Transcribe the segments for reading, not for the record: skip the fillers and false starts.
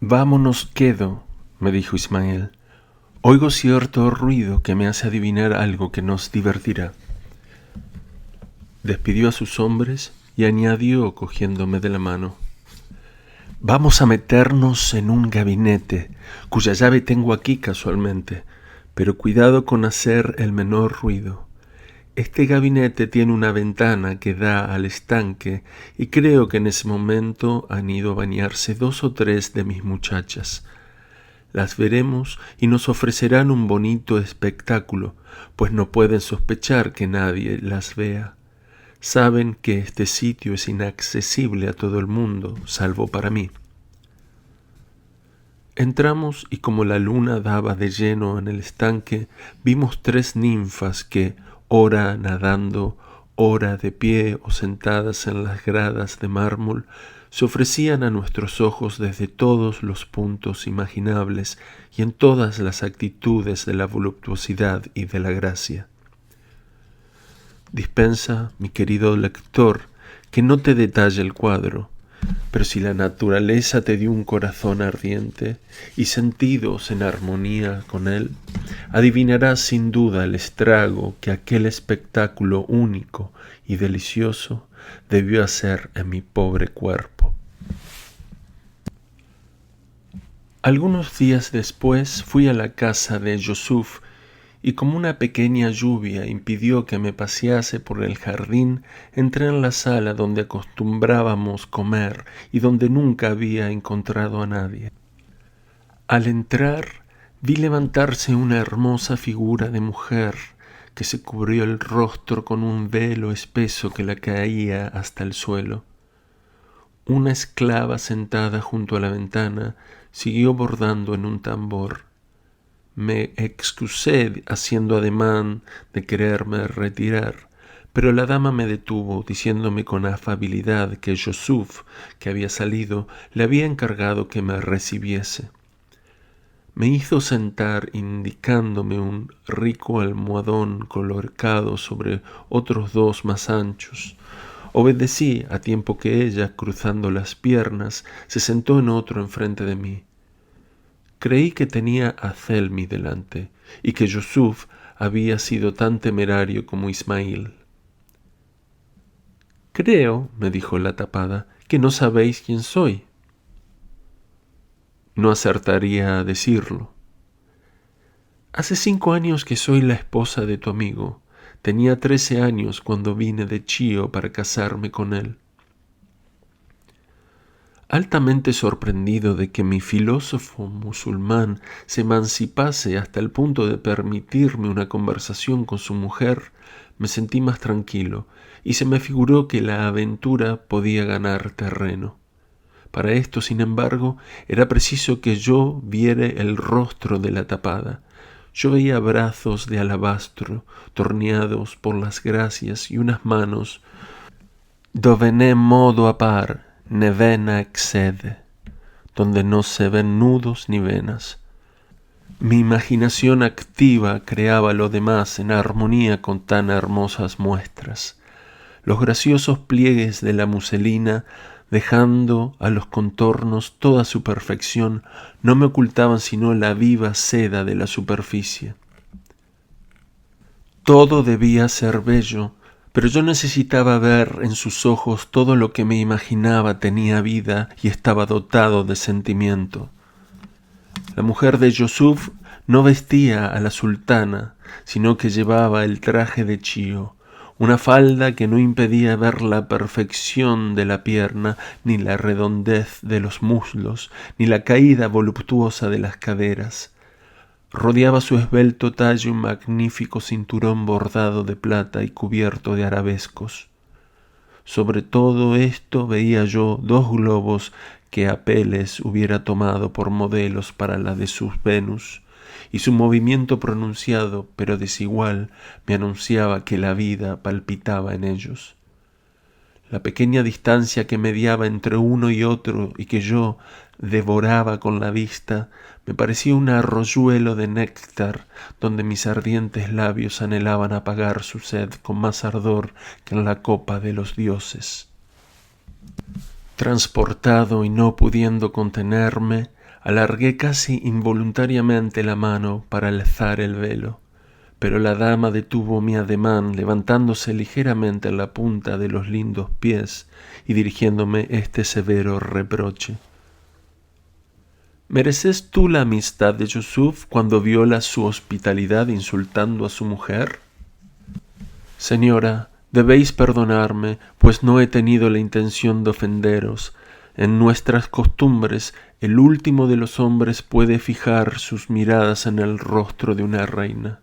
Vámonos quedo, me dijo Ismael. Oigo cierto ruido que me hace adivinar algo que nos divertirá. Despidió a sus hombres y añadió cogiéndome de la mano: Vamos a meternos en un gabinete, cuya llave tengo aquí casualmente, pero cuidado con hacer el menor ruido. Este gabinete tiene una ventana que da al estanque y creo que en ese momento han ido a bañarse 2 o 3 de mis muchachas. Las veremos y nos ofrecerán un bonito espectáculo, pues no pueden sospechar que nadie las vea. Saben que este sitio es inaccesible a todo el mundo, salvo para mí. Entramos y como la luna daba de lleno en el estanque, vimos 3 ninfas que, ora nadando, ora de pie o sentadas en las gradas de mármol, se ofrecían a nuestros ojos desde todos los puntos imaginables y en todas las actitudes de la voluptuosidad y de la gracia. Dispensa, mi querido lector, que no te detalle el cuadro, pero si la naturaleza te dio un corazón ardiente y sentidos en armonía con él, adivinarás sin duda el estrago que aquel espectáculo único y delicioso debió hacer en mi pobre cuerpo. Algunos días después fui a la casa de Yusuf y como una pequeña lluvia impidió que me pasease por el jardín, entré en la sala donde acostumbrábamos comer y donde nunca había encontrado a nadie. Al entrar, vi levantarse una hermosa figura de mujer que se cubrió el rostro con un velo espeso que la caía hasta el suelo. Una esclava sentada junto a la ventana siguió bordando en un tambor. Me excusé haciendo ademán de quererme retirar, pero la dama me detuvo, diciéndome con afabilidad que Yusuf, que había salido, le había encargado que me recibiese. Me hizo sentar indicándome un rico almohadón colocado sobre otros 2 más anchos. Obedecí a tiempo que ella, cruzando las piernas, se sentó en otro enfrente de mí. Creí que tenía a Zelmi delante y que Yusuf había sido tan temerario como Ismail. «Creo», me dijo la tapada, «que no sabéis quién soy». No acertaría a decirlo. Hace 5 años que soy la esposa de tu amigo. Tenía 13 años cuando vine de Chío para casarme con él. Altamente sorprendido de que mi filósofo musulmán se emancipase hasta el punto de permitirme una conversación con su mujer, me sentí más tranquilo y se me figuró que la aventura podía ganar terreno. Para esto, sin embargo, era preciso que yo viere el rostro de la tapada. Yo veía brazos de alabastro torneados por las gracias y unas manos «dove né modo a par ne vena excede», donde no se ven nudos ni venas. Mi imaginación activa creaba lo demás en armonía con tan hermosas muestras. Los graciosos pliegues de la muselina, dejando a los contornos toda su perfección, no me ocultaban sino la viva seda de la superficie. Todo debía ser bello, pero yo necesitaba ver en sus ojos todo lo que me imaginaba tenía vida y estaba dotado de sentimiento. La mujer de Yusuf no vestía a la sultana, sino que llevaba el traje de Chío, una falda que no impedía ver la perfección de la pierna, ni la redondez de los muslos, ni la caída voluptuosa de las caderas. Rodeaba su esbelto talle un magnífico cinturón bordado de plata y cubierto de arabescos. Sobre todo esto veía yo 2 globos que Apeles hubiera tomado por modelos para la de sus Venus, y su movimiento pronunciado pero desigual me anunciaba que la vida palpitaba en ellos. La pequeña distancia que mediaba entre uno y otro y que yo devoraba con la vista me parecía un arroyuelo de néctar donde mis ardientes labios anhelaban apagar su sed con más ardor que en la copa de los dioses. Transportado y no pudiendo contenerme, Alargué casi involuntariamente la mano para alzar el velo, pero la dama detuvo mi ademán, levantándose ligeramente en la punta de los lindos pies y dirigiéndome este severo reproche. ¿Mereces tú la amistad de Yusuf cuando violas su hospitalidad insultando a su mujer? Señora, debéis perdonarme, pues no he tenido la intención de ofenderos. En nuestras costumbres, el último de los hombres puede fijar sus miradas en el rostro de una reina.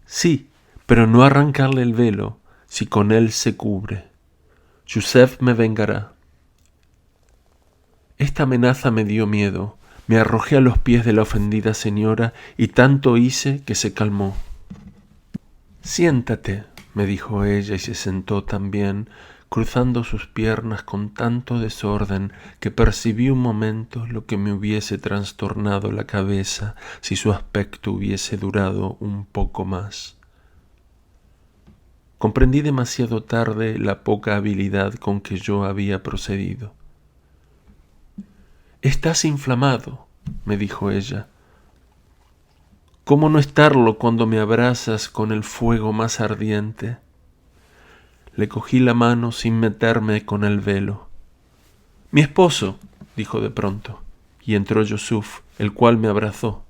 Sí, pero no arrancarle el velo, si con él se cubre. Yusef me vengará. Esta amenaza me dio miedo. Me arrojé a los pies de la ofendida señora y tanto hice que se calmó. Siéntate, me dijo ella y se sentó también, cruzando sus piernas con tanto desorden que percibí un momento lo que me hubiese trastornado la cabeza si su aspecto hubiese durado un poco más. Comprendí demasiado tarde la poca habilidad con que yo había procedido. «Estás inflamado», me dijo ella. «¿Cómo no estarlo cuando me abrazas con el fuego más ardiente?» Le cogí la mano sin meterme con el velo. «Mi esposo», dijo de pronto, y entró Yusuf, el cual me abrazó.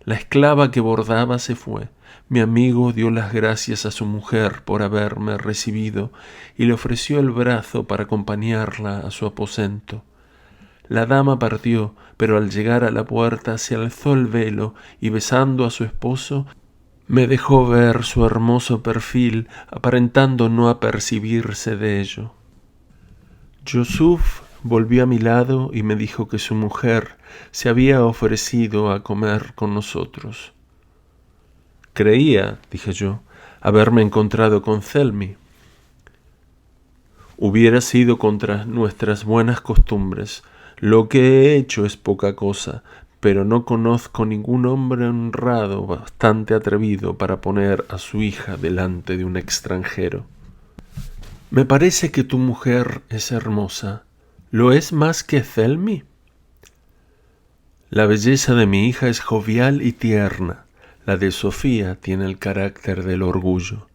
La esclava que bordaba se fue. Mi amigo dio las gracias a su mujer por haberme recibido y le ofreció el brazo para acompañarla a su aposento. La dama partió, pero al llegar a la puerta se alzó el velo y besando a su esposo, me dejó ver su hermoso perfil, aparentando no apercibirse de ello. Yusuf volvió a mi lado y me dijo que su mujer se había ofrecido a comer con nosotros. Creía, dije yo, haberme encontrado con Thelmy. Hubiera sido contra nuestras buenas costumbres. Lo que he hecho es poca cosa, pero no conozco ningún hombre honrado bastante atrevido para poner a su hija delante de un extranjero. Me parece que tu mujer es hermosa. ¿Lo es más que Thelmy? La belleza de mi hija es jovial y tierna. La de Sofía tiene el carácter del orgullo.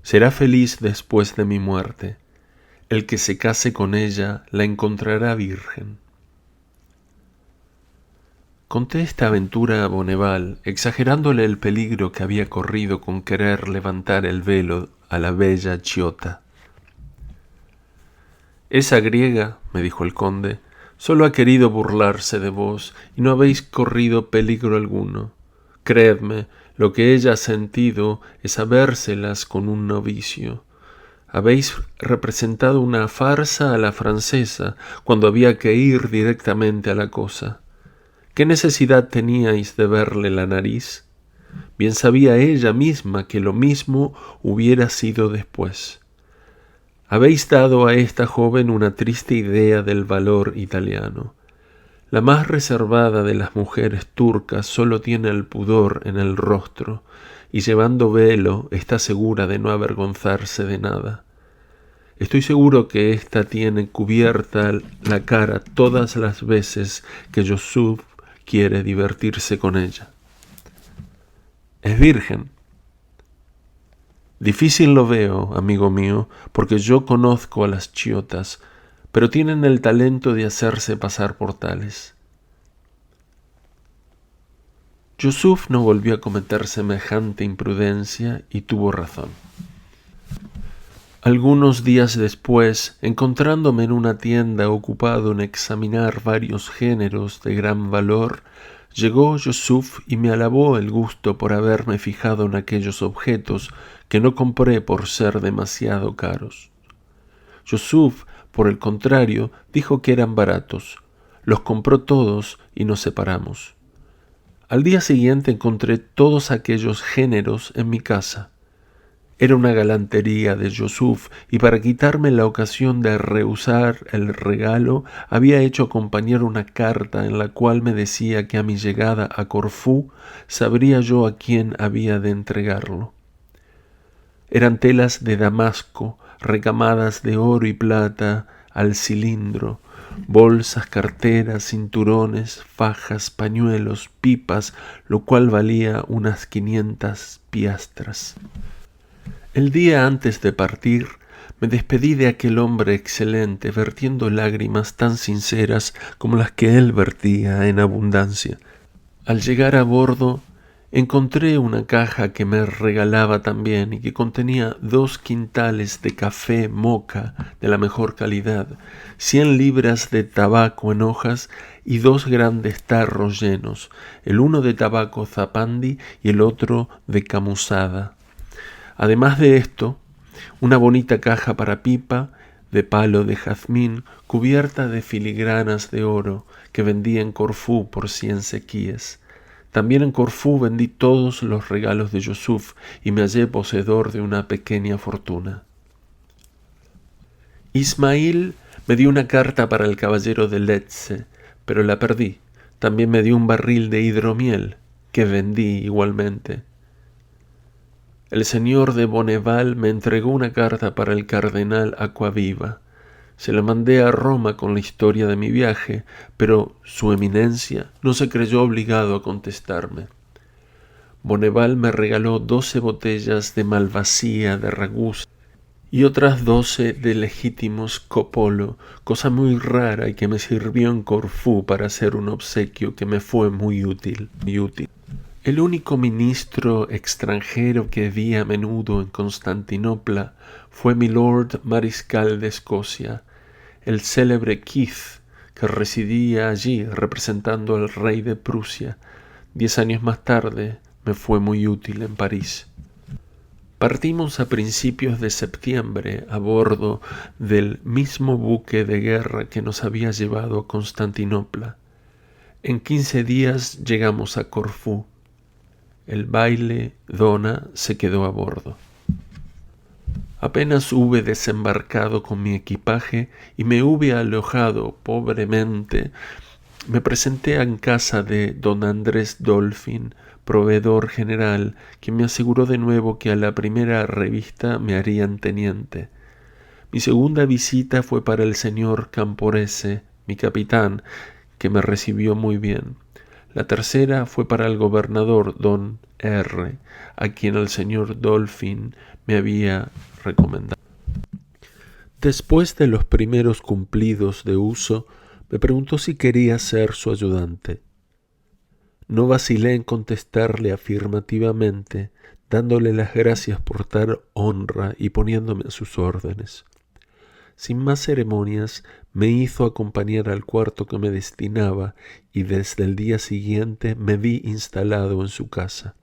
Será feliz después de mi muerte. El que se case con ella la encontrará virgen. Conté esta aventura a Bonneval, exagerándole el peligro que había corrido con querer levantar el velo a la bella Chiota. Esa griega, me dijo el conde, solo ha querido burlarse de vos y no habéis corrido peligro alguno. Creedme, lo que ella ha sentido es habérselas con un novicio. Habéis representado una farsa a la francesa cuando había que ir directamente a la cosa. ¿Qué necesidad teníais de verle la nariz? Bien sabía ella misma que lo mismo hubiera sido después. Habéis dado a esta joven una triste idea del valor italiano. La más reservada de las mujeres turcas solo tiene el pudor en el rostro, y llevando velo está segura de no avergonzarse de nada. Estoy seguro que ésta tiene cubierta la cara todas las veces que Yusuf quiere divertirse con ella. Es virgen. Difícil lo veo, amigo mío, porque yo conozco a las chiotas, pero tienen el talento de hacerse pasar por tales. Yusuf no volvió a cometer semejante imprudencia y tuvo razón. Algunos días después, encontrándome en una tienda ocupado en examinar varios géneros de gran valor, llegó Yusuf y me alabó el gusto por haberme fijado en aquellos objetos que no compré por ser demasiado caros. Yusuf, por el contrario, dijo que eran baratos. Los compró todos y nos separamos. Al día siguiente encontré todos aquellos géneros en mi casa. Era una galantería de Yusuf y para quitarme la ocasión de rehusar el regalo había hecho acompañar una carta en la cual me decía que a mi llegada a Corfú sabría yo a quién había de entregarlo. Eran telas de damasco recamadas de oro y plata al cilindro, bolsas, carteras, cinturones, fajas, pañuelos, pipas, lo cual valía unas 500 piastras. El día antes de partir, me despedí de aquel hombre excelente, vertiendo lágrimas tan sinceras como las que él vertía en abundancia. Al llegar a bordo, encontré una caja que me regalaba también y que contenía 2 quintales de café moca de la mejor calidad, 100 libras de tabaco en hojas y 2 grandes tarros llenos, el uno de tabaco zapandi y el otro de camusada. Además de esto, una bonita caja para pipa de palo de jazmín cubierta de filigranas de oro que vendí en Corfú por 100 sequíes. También en Corfú vendí todos los regalos de Yusuf y me hallé poseedor de una pequeña fortuna. Ismail me dio una carta para el caballero de Lecce, pero la perdí. También me dio un barril de hidromiel, que vendí igualmente. El señor de Bonneval me entregó una carta para el cardenal Acquaviva. Se la mandé a Roma con la historia de mi viaje, pero su eminencia no se creyó obligado a contestarme. Bonneval me regaló 12 botellas de Malvasía de Ragusa y otras 12 de legítimos Copolo, cosa muy rara y que me sirvió en Corfú para hacer un obsequio que me fue muy útil. El único ministro extranjero que vi a menudo en Constantinopla fue mi Lord Mariscal de Escocia, el célebre Keith, que residía allí representando al rey de Prusia. 10 años más tarde me fue muy útil en París. Partimos a principios de septiembre a bordo del mismo buque de guerra que nos había llevado a Constantinopla. En 15 días llegamos a Corfú. El baile Dona se quedó a bordo. Apenas hube desembarcado con mi equipaje y me hube alojado pobremente, me presenté en casa de don Andrés Dolphin, proveedor general, quien me aseguró de nuevo que a la primera revista me harían teniente. Mi segunda visita fue para el señor Camporese, mi capitán, que me recibió muy bien. La tercera fue para el gobernador don R., a quien el señor Dolphin me había recomendado. Después de los primeros cumplidos de uso, me preguntó si quería ser su ayudante. No vacilé en contestarle afirmativamente, dándole las gracias por tal honra y poniéndome a sus órdenes. Sin más ceremonias, me hizo acompañar al cuarto que me destinaba y desde el día siguiente me vi instalado en su casa.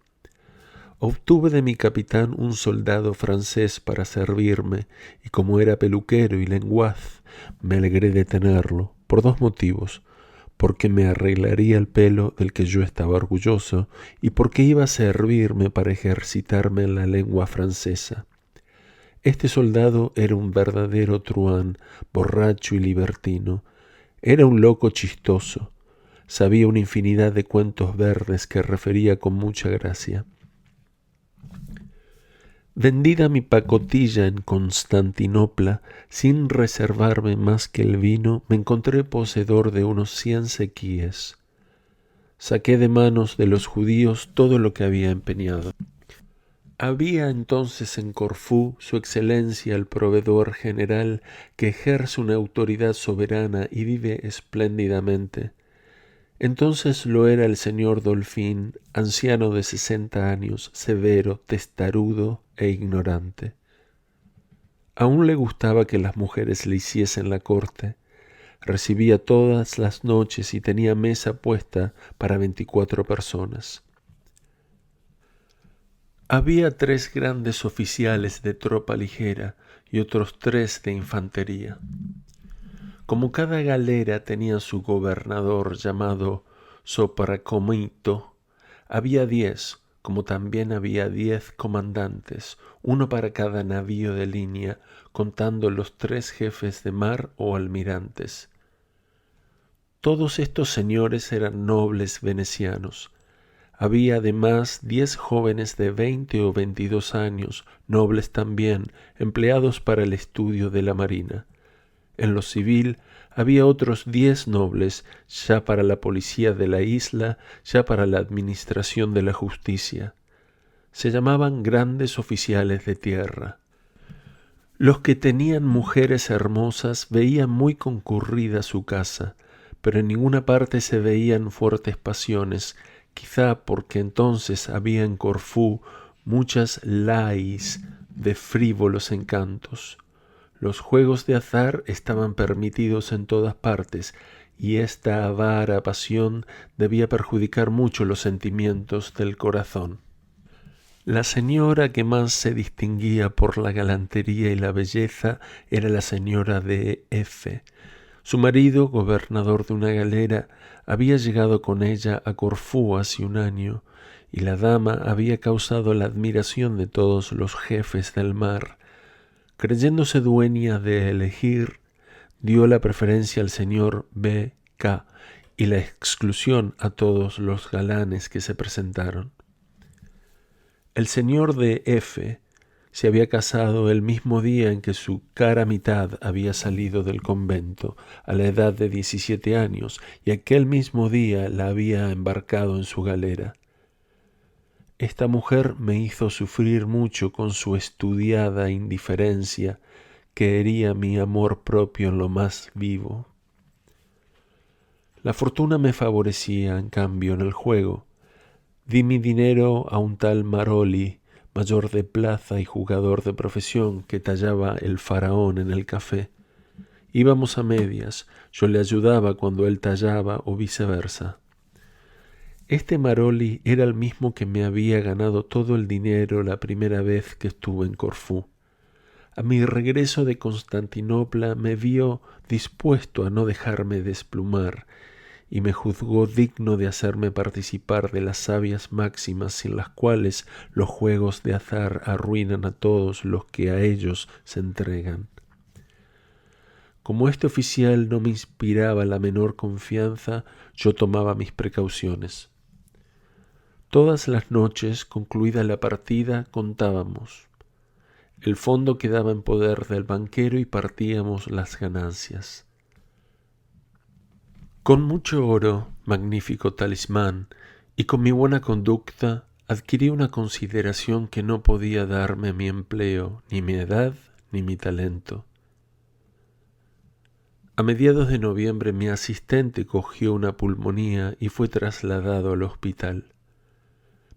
Obtuve de mi capitán un soldado francés para servirme y como era peluquero y lenguaz, me alegré de tenerlo por 2 motivos: porque me arreglaría el pelo del que yo estaba orgulloso y porque iba a servirme para ejercitarme en la lengua francesa. Este soldado era un verdadero truán, borracho y libertino. Era un loco chistoso. Sabía una infinidad de cuentos verdes que refería con mucha gracia. Vendida mi pacotilla en Constantinopla, sin reservarme más que el vino, me encontré poseedor de unos 100 sequíes. Saqué de manos de los judíos todo lo que había empeñado. Había entonces en Corfú su excelencia el proveedor general, que ejerce una autoridad soberana y vive espléndidamente. Entonces lo era el señor Dolphin, anciano de 60 años, severo, testarudo e ignorante. Aún le gustaba que las mujeres le hiciesen la corte. Recibía todas las noches y tenía mesa puesta para 24 personas. Había 3 grandes oficiales de tropa ligera y otros 3 de infantería. Como cada galera tenía su gobernador llamado sopracomito, había 10, como también había 10 comandantes, uno para cada navío de línea, contando los 3 jefes de mar o almirantes. Todos estos señores eran nobles venecianos. Había además 10 jóvenes de 20 o 22 años, nobles también, empleados para el estudio de la marina. En lo civil había otros 10 nobles, ya para la policía de la isla, ya para la administración de la justicia. Se llamaban grandes oficiales de tierra. Los que tenían mujeres hermosas veían muy concurrida su casa, pero en ninguna parte se veían fuertes pasiones, quizá porque entonces había en Corfú muchas lais de frívolos encantos. Los juegos de azar estaban permitidos en todas partes, y esta avara pasión debía perjudicar mucho los sentimientos del corazón. La señora que más se distinguía por la galantería y la belleza era la señora de F. Su marido, gobernador de una galera, había llegado con ella a Corfú hace un año, y la dama había causado la admiración de todos los jefes del mar. Creyéndose dueña de elegir, dio la preferencia al señor B. K. y la exclusión a todos los galanes que se presentaron. El señor de F. se había casado el mismo día en que su cara mitad había salido del convento, a la edad de 17 años, y aquel mismo día la había embarcado en su galera. Esta mujer me hizo sufrir mucho con su estudiada indiferencia, que hería mi amor propio en lo más vivo. La fortuna me favorecía, en cambio, en el juego. Di mi dinero a un tal Maroli, mayor de plaza y jugador de profesión, que tallaba el faraón en el café. Íbamos a medias, yo le ayudaba cuando él tallaba o viceversa. Este Maroli era el mismo que me había ganado todo el dinero la primera vez que estuve en Corfú. A mi regreso de Constantinopla me vio dispuesto a no dejarme desplumar, y me juzgó digno de hacerme participar de las sabias máximas sin las cuales los juegos de azar arruinan a todos los que a ellos se entregan. Como este oficial no me inspiraba la menor confianza, yo tomaba mis precauciones. Todas las noches, concluida la partida, contábamos. El fondo quedaba en poder del banquero y partíamos las ganancias. Con mucho oro, magnífico talismán, y con mi buena conducta, adquirí una consideración que no podía darme mi empleo, ni mi edad, ni mi talento. A mediados de noviembre mi asistente cogió una pulmonía y fue trasladado al hospital.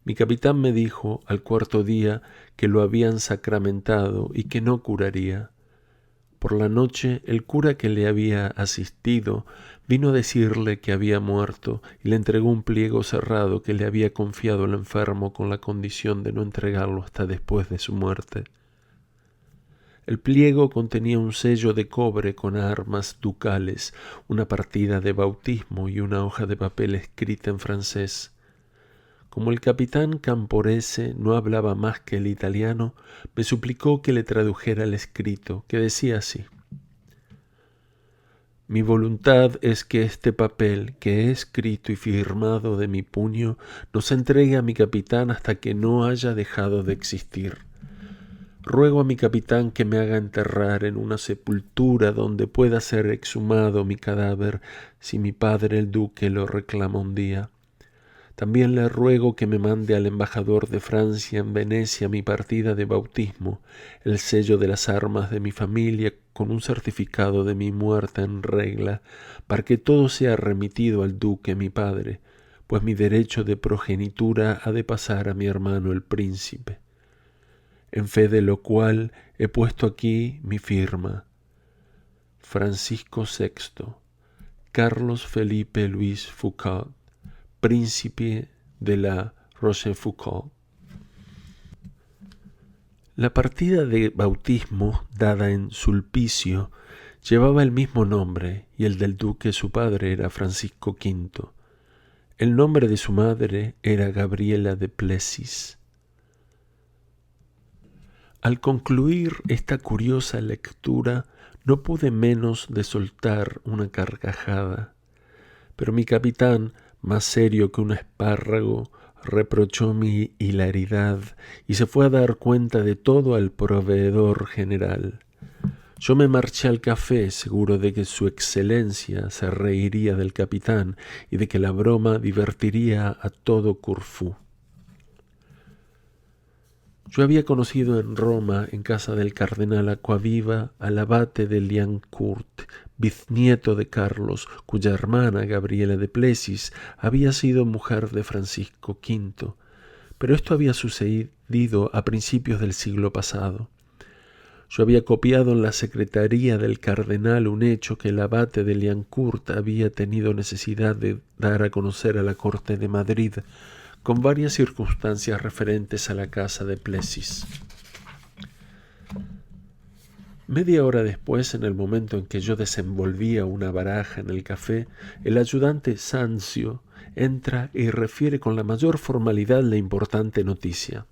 Mi capitán me dijo al cuarto día que lo habían sacramentado y que no curaría. Por la noche el cura que le había asistido vino a decirle que había muerto y le entregó un pliego cerrado que le había confiado el enfermo con la condición de no entregarlo hasta después de su muerte. El pliego contenía un sello de cobre con armas ducales, una partida de bautismo y una hoja de papel escrita en francés. Como el capitán Camporese no hablaba más que el italiano, me suplicó que le tradujera el escrito, que decía así: «Mi voluntad es que este papel, que he escrito y firmado de mi puño, no se entregue a mi capitán hasta que no haya dejado de existir. Ruego a mi capitán que me haga enterrar en una sepultura donde pueda ser exhumado mi cadáver si mi padre el duque lo reclama un día. También le ruego que me mande al embajador de Francia en Venecia mi partida de bautismo, el sello de las armas de mi familia con un certificado de mi muerte en regla, para que todo sea remitido al duque mi padre, pues mi derecho de progenitura ha de pasar a mi hermano el príncipe. En fe de lo cual he puesto aquí mi firma. Francisco VI, Carlos Felipe Luis Foucault, príncipe de la Rochefoucauld». La partida de bautismo dada en Sulpicio llevaba el mismo nombre y el del duque su padre era Francisco V. El nombre de su madre era Gabriela de Plessis. Al concluir esta curiosa lectura no pude menos de soltar una carcajada, pero mi capitán, más serio que un espárrago, reprochó mi hilaridad y se fue a dar cuenta de todo al proveedor general. Yo me marché al café seguro de que su excelencia se reiría del capitán y de que la broma divertiría a todo Corfú. Yo había conocido en Roma, en casa del cardenal Acquaviva, al abate de Liancourt, biznieto de Carlos, cuya hermana, Gabriela de Plessis, había sido mujer de Francisco V, pero esto había sucedido a principios del siglo pasado. Yo había copiado en la secretaría del cardenal un hecho que el abate de Liancourt había tenido necesidad de dar a conocer a la corte de Madrid, con varias circunstancias referentes a la casa de Plessis. Media hora después, en el momento en que yo desenvolvía una baraja en el café, el ayudante Sanzio entra y refiere con la mayor formalidad la importante noticia.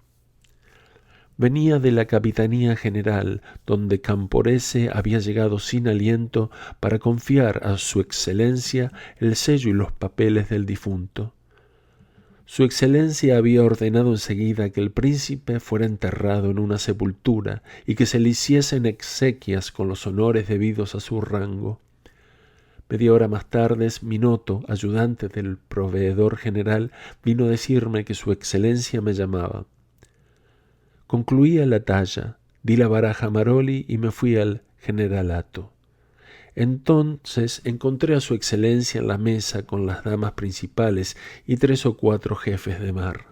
Venía de la Capitanía General, donde Camporese había llegado sin aliento para confiar a su excelencia el sello y los papeles del difunto. Su excelencia había ordenado enseguida que el príncipe fuera enterrado en una sepultura y que se le hiciesen exequias con los honores debidos a su rango. Media hora más tarde, Minotto, ayudante del proveedor general, vino a decirme que su excelencia me llamaba. Concluía la talla, di la baraja a Maroli y me fui al generalato. Entonces encontré a su excelencia en la mesa con las damas principales y 3 o 4 jefes de mar.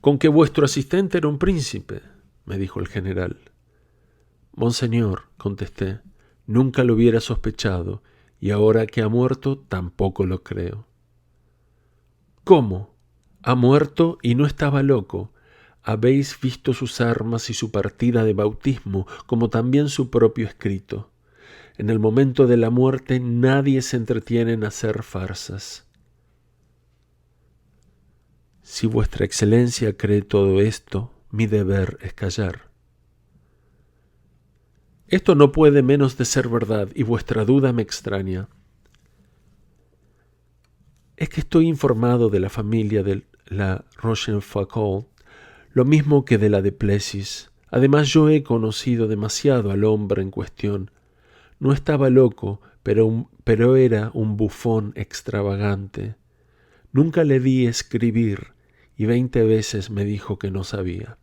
«¿Con que vuestro asistente era un príncipe?», me dijo el general. «Monseñor», contesté, «nunca lo hubiera sospechado, y ahora que ha muerto tampoco lo creo». «¿Cómo? Ha muerto y no estaba loco. Habéis visto sus armas y su partida de bautismo, como también su propio escrito. En el momento de la muerte nadie se entretiene en hacer farsas». «Si vuestra excelencia cree todo esto, mi deber es callar». «Esto no puede menos de ser verdad, y vuestra duda me extraña». «Es que estoy informado de la familia de la Rochefoucauld, lo mismo que de la de Plessis. Además, yo he conocido demasiado al hombre en cuestión. No estaba loco, pero era un bufón extravagante. Nunca le vi escribir y 20 veces me dijo que no sabía».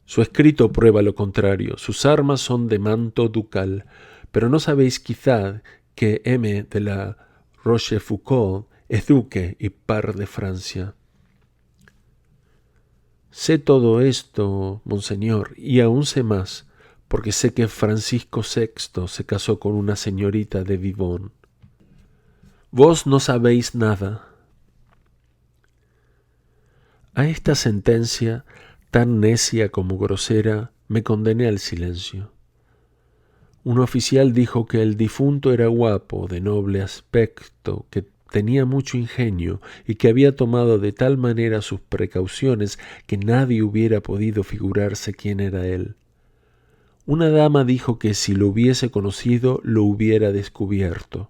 «Su escrito prueba lo contrario. Sus armas son de manto ducal, pero no sabéis quizá que M. de la Rochefoucauld es duque y par de Francia». «Sé todo esto, monseñor, y aún sé más, porque sé que Francisco VI se casó con una señorita de Vivonne». «Vos no sabéis nada». A esta sentencia, tan necia como grosera, me condené al silencio. Un oficial dijo que el difunto era guapo, de noble aspecto, que tenía mucho ingenio y que había tomado de tal manera sus precauciones que nadie hubiera podido figurarse quién era él. Una dama dijo que si lo hubiese conocido lo hubiera descubierto.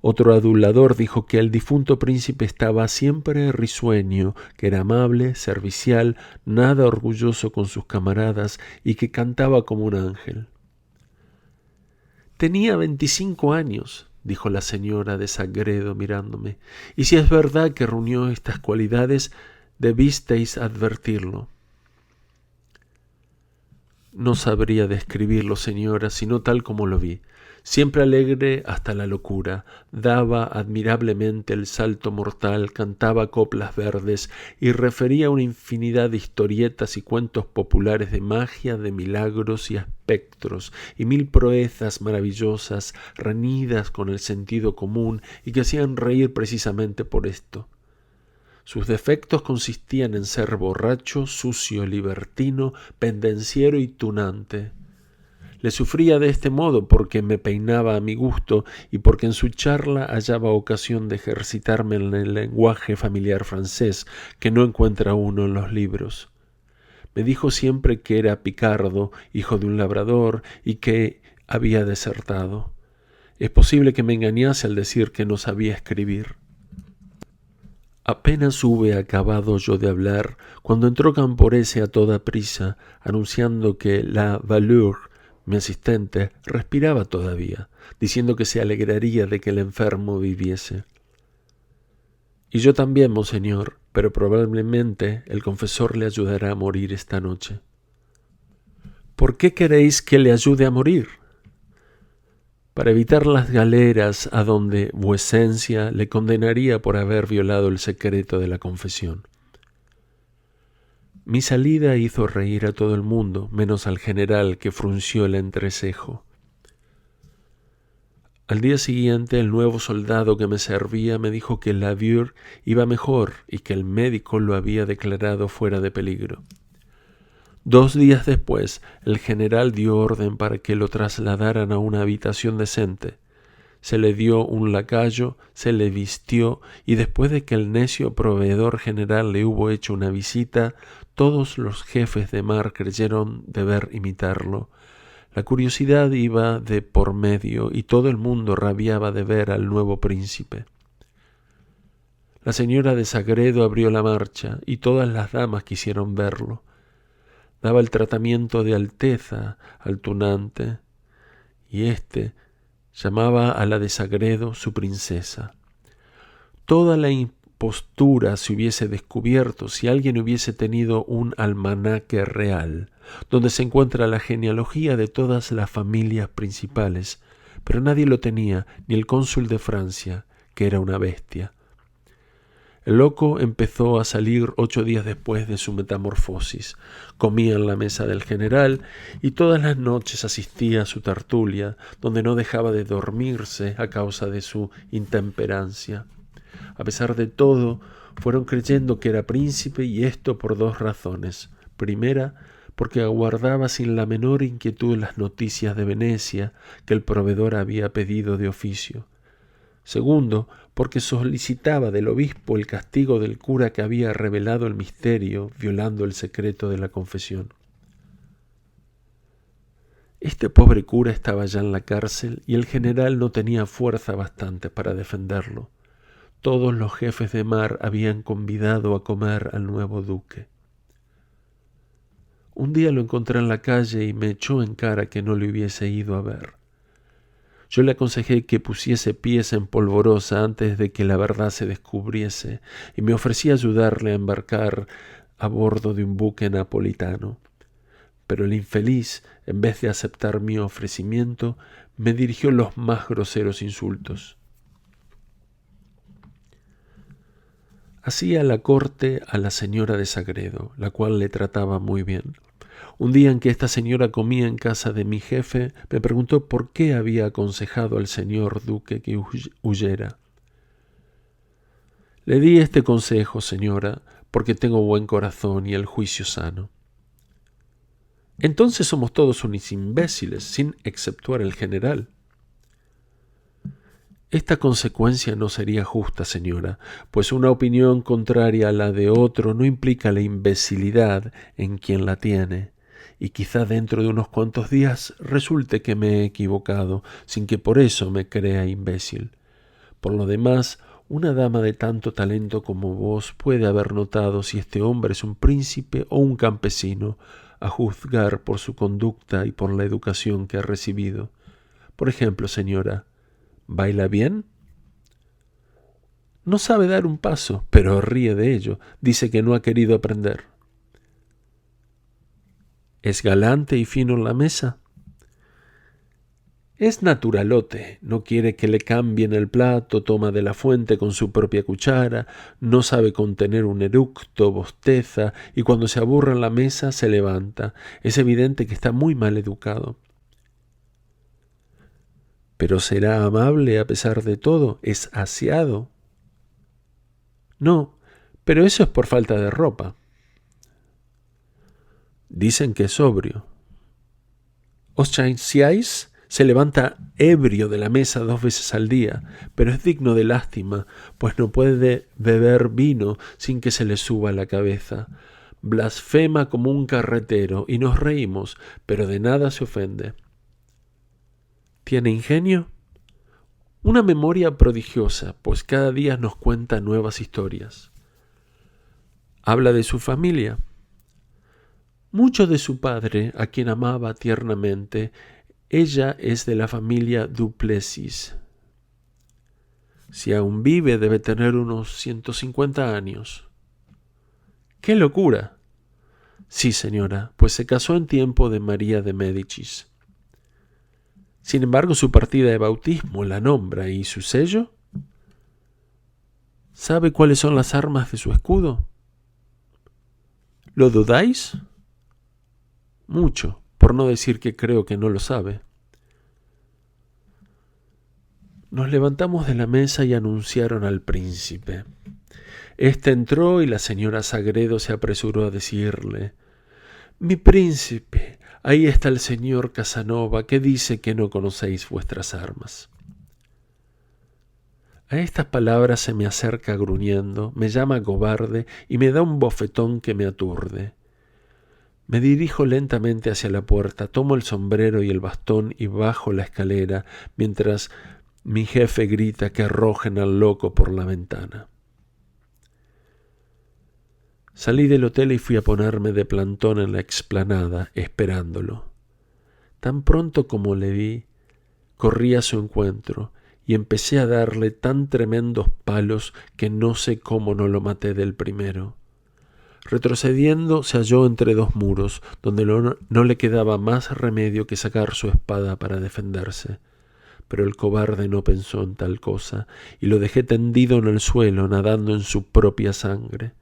Otro adulador dijo que el difunto príncipe estaba siempre risueño, que era amable, servicial, nada orgulloso con sus camaradas y que cantaba como un ángel. «Tenía 25 años», dijo la señora de Sagredo mirándome, «y si es verdad que reunió estas cualidades, debisteis advertirlo». «No sabría describirlo, señora, sino tal como lo vi. Siempre alegre hasta la locura, daba admirablemente el salto mortal, cantaba coplas verdes y refería una infinidad de historietas y cuentos populares de magia, de milagros y espectros, y 1000 proezas maravillosas, reñidas con el sentido común y que hacían reír precisamente por esto. Sus defectos consistían en ser borracho, sucio, libertino, pendenciero y tunante. Le sufría de este modo porque me peinaba a mi gusto y porque en su charla hallaba ocasión de ejercitarme en el lenguaje familiar francés que no encuentra uno en los libros. Me dijo siempre que era picardo, hijo de un labrador y que había desertado. Es posible que me engañase al decir que no sabía escribir. Apenas hube acabado yo de hablar, cuando entró Camporese a toda prisa, anunciando que la Valeur, mi asistente, respiraba todavía, diciendo que se alegraría de que el enfermo viviese. Y yo también, monseñor, pero probablemente el confesor le ayudará a morir esta noche. ¿Por qué queréis que le ayude a morir? Para evitar las galeras a donde vuecencia le condenaría por haber violado el secreto de la confesión. Mi salida hizo reír a todo el mundo, menos al general, que frunció el entrecejo. Al día siguiente, el nuevo soldado que me servía me dijo que la Valeur iba mejor y que el médico lo había declarado fuera de peligro. 2 días después, el general dio orden para que lo trasladaran a una habitación decente. Se le dio un lacayo, se le vistió, y después de que el necio proveedor general le hubo hecho una visita, todos los jefes de mar creyeron deber imitarlo. La curiosidad iba de por medio, y todo el mundo rabiaba de ver al nuevo príncipe. La señora de Sagredo abrió la marcha, y todas las damas quisieron verlo. Daba el tratamiento de alteza al tunante, y éste llamaba a la de Sagredo su princesa. Toda la impostura se hubiese descubierto si alguien hubiese tenido un almanaque real, donde se encuentra la genealogía de todas las familias principales, pero nadie lo tenía, ni el cónsul de Francia, que era una bestia. El loco empezó a salir 8 días después de su metamorfosis. Comía en la mesa del general y todas las noches asistía a su tertulia, donde no dejaba de dormirse a causa de su intemperancia. A pesar de todo, fueron creyendo que era príncipe, y esto por 2 razones. Primera, porque aguardaba sin la menor inquietud las noticias de Venecia que el proveedor había pedido de oficio. Segundo, porque solicitaba del obispo el castigo del cura que había revelado el misterio, violando el secreto de la confesión. Este pobre cura estaba ya en la cárcel y el general no tenía fuerza bastante para defenderlo. Todos los jefes de mar habían convidado a comer al nuevo duque. Un día lo encontré en la calle y me echó en cara que no le hubiese ido a ver. Yo le aconsejé que pusiese pies en polvorosa antes de que la verdad se descubriese, y me ofrecí a ayudarle a embarcar a bordo de un buque napolitano. Pero el infeliz, en vez de aceptar mi ofrecimiento, me dirigió los más groseros insultos. Hacía la corte a la señora de Sagredo, la cual le trataba muy bien. Un día en que esta señora comía en casa de mi jefe, me preguntó por qué había aconsejado al señor duque que huyera. Le di este consejo, señora, porque tengo buen corazón y el juicio sano. Entonces somos todos unos imbéciles, sin exceptuar el general. Esta consecuencia no sería justa, señora, pues una opinión contraria a la de otro no implica la imbecilidad en quien la tiene, y quizá dentro de unos cuantos días resulte que me he equivocado, sin que por eso me crea imbécil. Por lo demás, una dama de tanto talento como vos puede haber notado si este hombre es un príncipe o un campesino, a juzgar por su conducta y por la educación que ha recibido. Por ejemplo, señora, ¿baila bien? No sabe dar un paso, pero ríe de ello. Dice que no ha querido aprender. ¿Es galante y fino en la mesa? Es naturalote, no quiere que le cambien el plato, toma de la fuente con su propia cuchara, no sabe contener un eructo, bosteza, y cuando se aburre en la mesa se levanta. Es evidente que está muy mal educado. Pero será amable a pesar de todo, es aseado. No, pero eso es por falta de ropa. Dicen que es sobrio. ¿Os chanceáis? Se levanta ebrio de la mesa 2 veces al día, pero es digno de lástima, pues no puede beber vino sin que se le suba la cabeza. Blasfema como un carretero, y nos reímos, pero de nada se ofende. ¿Tiene ingenio? Una memoria prodigiosa, pues cada día nos cuenta nuevas historias. Habla de su familia. Mucho de su padre, a quien amaba tiernamente. Ella es de la familia du Plessis. Si aún vive, debe tener unos 150 años. ¡Qué locura! Sí, señora, pues se casó en tiempo de María de Médicis. Sin embargo, su partida de bautismo la nombra, ¿y su sello? ¿Sabe cuáles son las armas de su escudo? ¿Lo dudáis? Mucho, por no decir que creo que no lo sabe. Nos levantamos de la mesa y anunciaron al príncipe. Este entró y la señora Sagredo se apresuró a decirle: «Mi príncipe, ahí está el señor Casanova, que dice que no conocéis vuestras armas». A estas palabras se me acerca gruñendo, me llama cobarde y me da un bofetón que me aturde. Me dirijo lentamente hacia la puerta, tomo el sombrero y el bastón y bajo la escalera, mientras mi jefe grita que arrojen al loco por la ventana. Salí del hotel y fui a ponerme de plantón en la explanada, esperándolo. Tan pronto como le vi, corrí a su encuentro y empecé a darle tan tremendos palos que no sé cómo no lo maté del primero. Retrocediendo, se halló entre dos muros, donde no le quedaba más remedio que sacar su espada para defenderse. Pero el cobarde no pensó en tal cosa, y lo dejé tendido en el suelo, nadando en su propia sangre.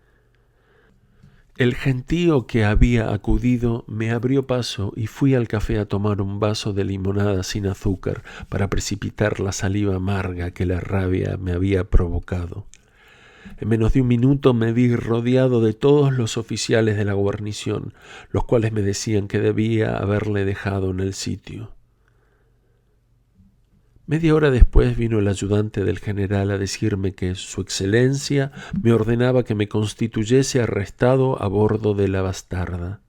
El gentío que había acudido me abrió paso y fui al café a tomar un vaso de limonada sin azúcar para precipitar la saliva amarga que la rabia me había provocado. En menos de un minuto me vi rodeado de todos los oficiales de la guarnición, los cuales me decían que debía haberle dejado en el sitio. Media hora después vino el ayudante del general a decirme que su excelencia me ordenaba que me constituyese arrestado a bordo de la bastarda.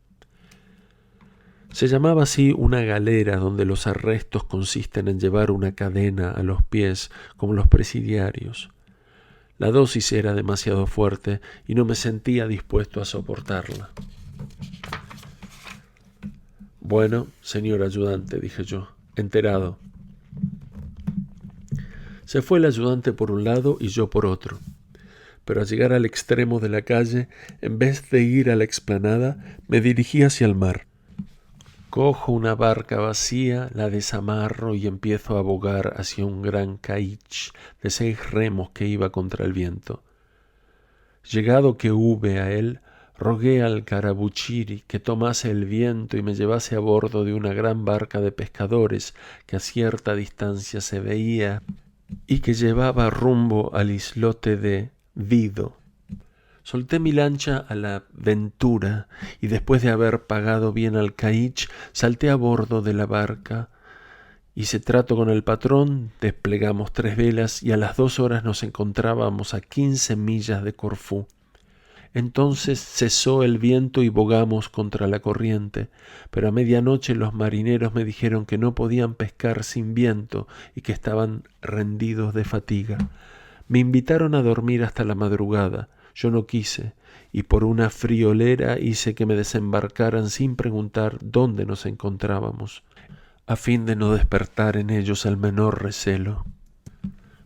Se llamaba así una galera donde los arrestos consisten en llevar una cadena a los pies como los presidiarios. La dosis era demasiado fuerte y no me sentía dispuesto a soportarla. «Bueno, señor ayudante», dije yo, «enterado». Se fue el ayudante por un lado y yo por otro. Pero al llegar al extremo de la calle, en vez de ir a la explanada, me dirigí hacia el mar. Cojo una barca vacía, la desamarro y empiezo a bogar hacia un gran caich de 6 remos que iba contra el viento. Llegado que hube a él, rogué al carabuchiri que tomase el viento y me llevase a bordo de una gran barca de pescadores que a cierta distancia se veía y que llevaba rumbo al islote de Vido. Solté mi lancha a la Ventura y después de haber pagado bien al caich, salté a bordo de la barca, hice trato con el patrón, desplegamos 3 velas y a las 2 horas nos encontrábamos a 15 millas de Corfú. Entonces cesó el viento y bogamos contra la corriente, pero a medianoche los marineros me dijeron que no podían pescar sin viento y que estaban rendidos de fatiga. Me invitaron a dormir hasta la madrugada. Yo no quise, y por una friolera hice que me desembarcaran sin preguntar dónde nos encontrábamos, a fin de no despertar en ellos el menor recelo.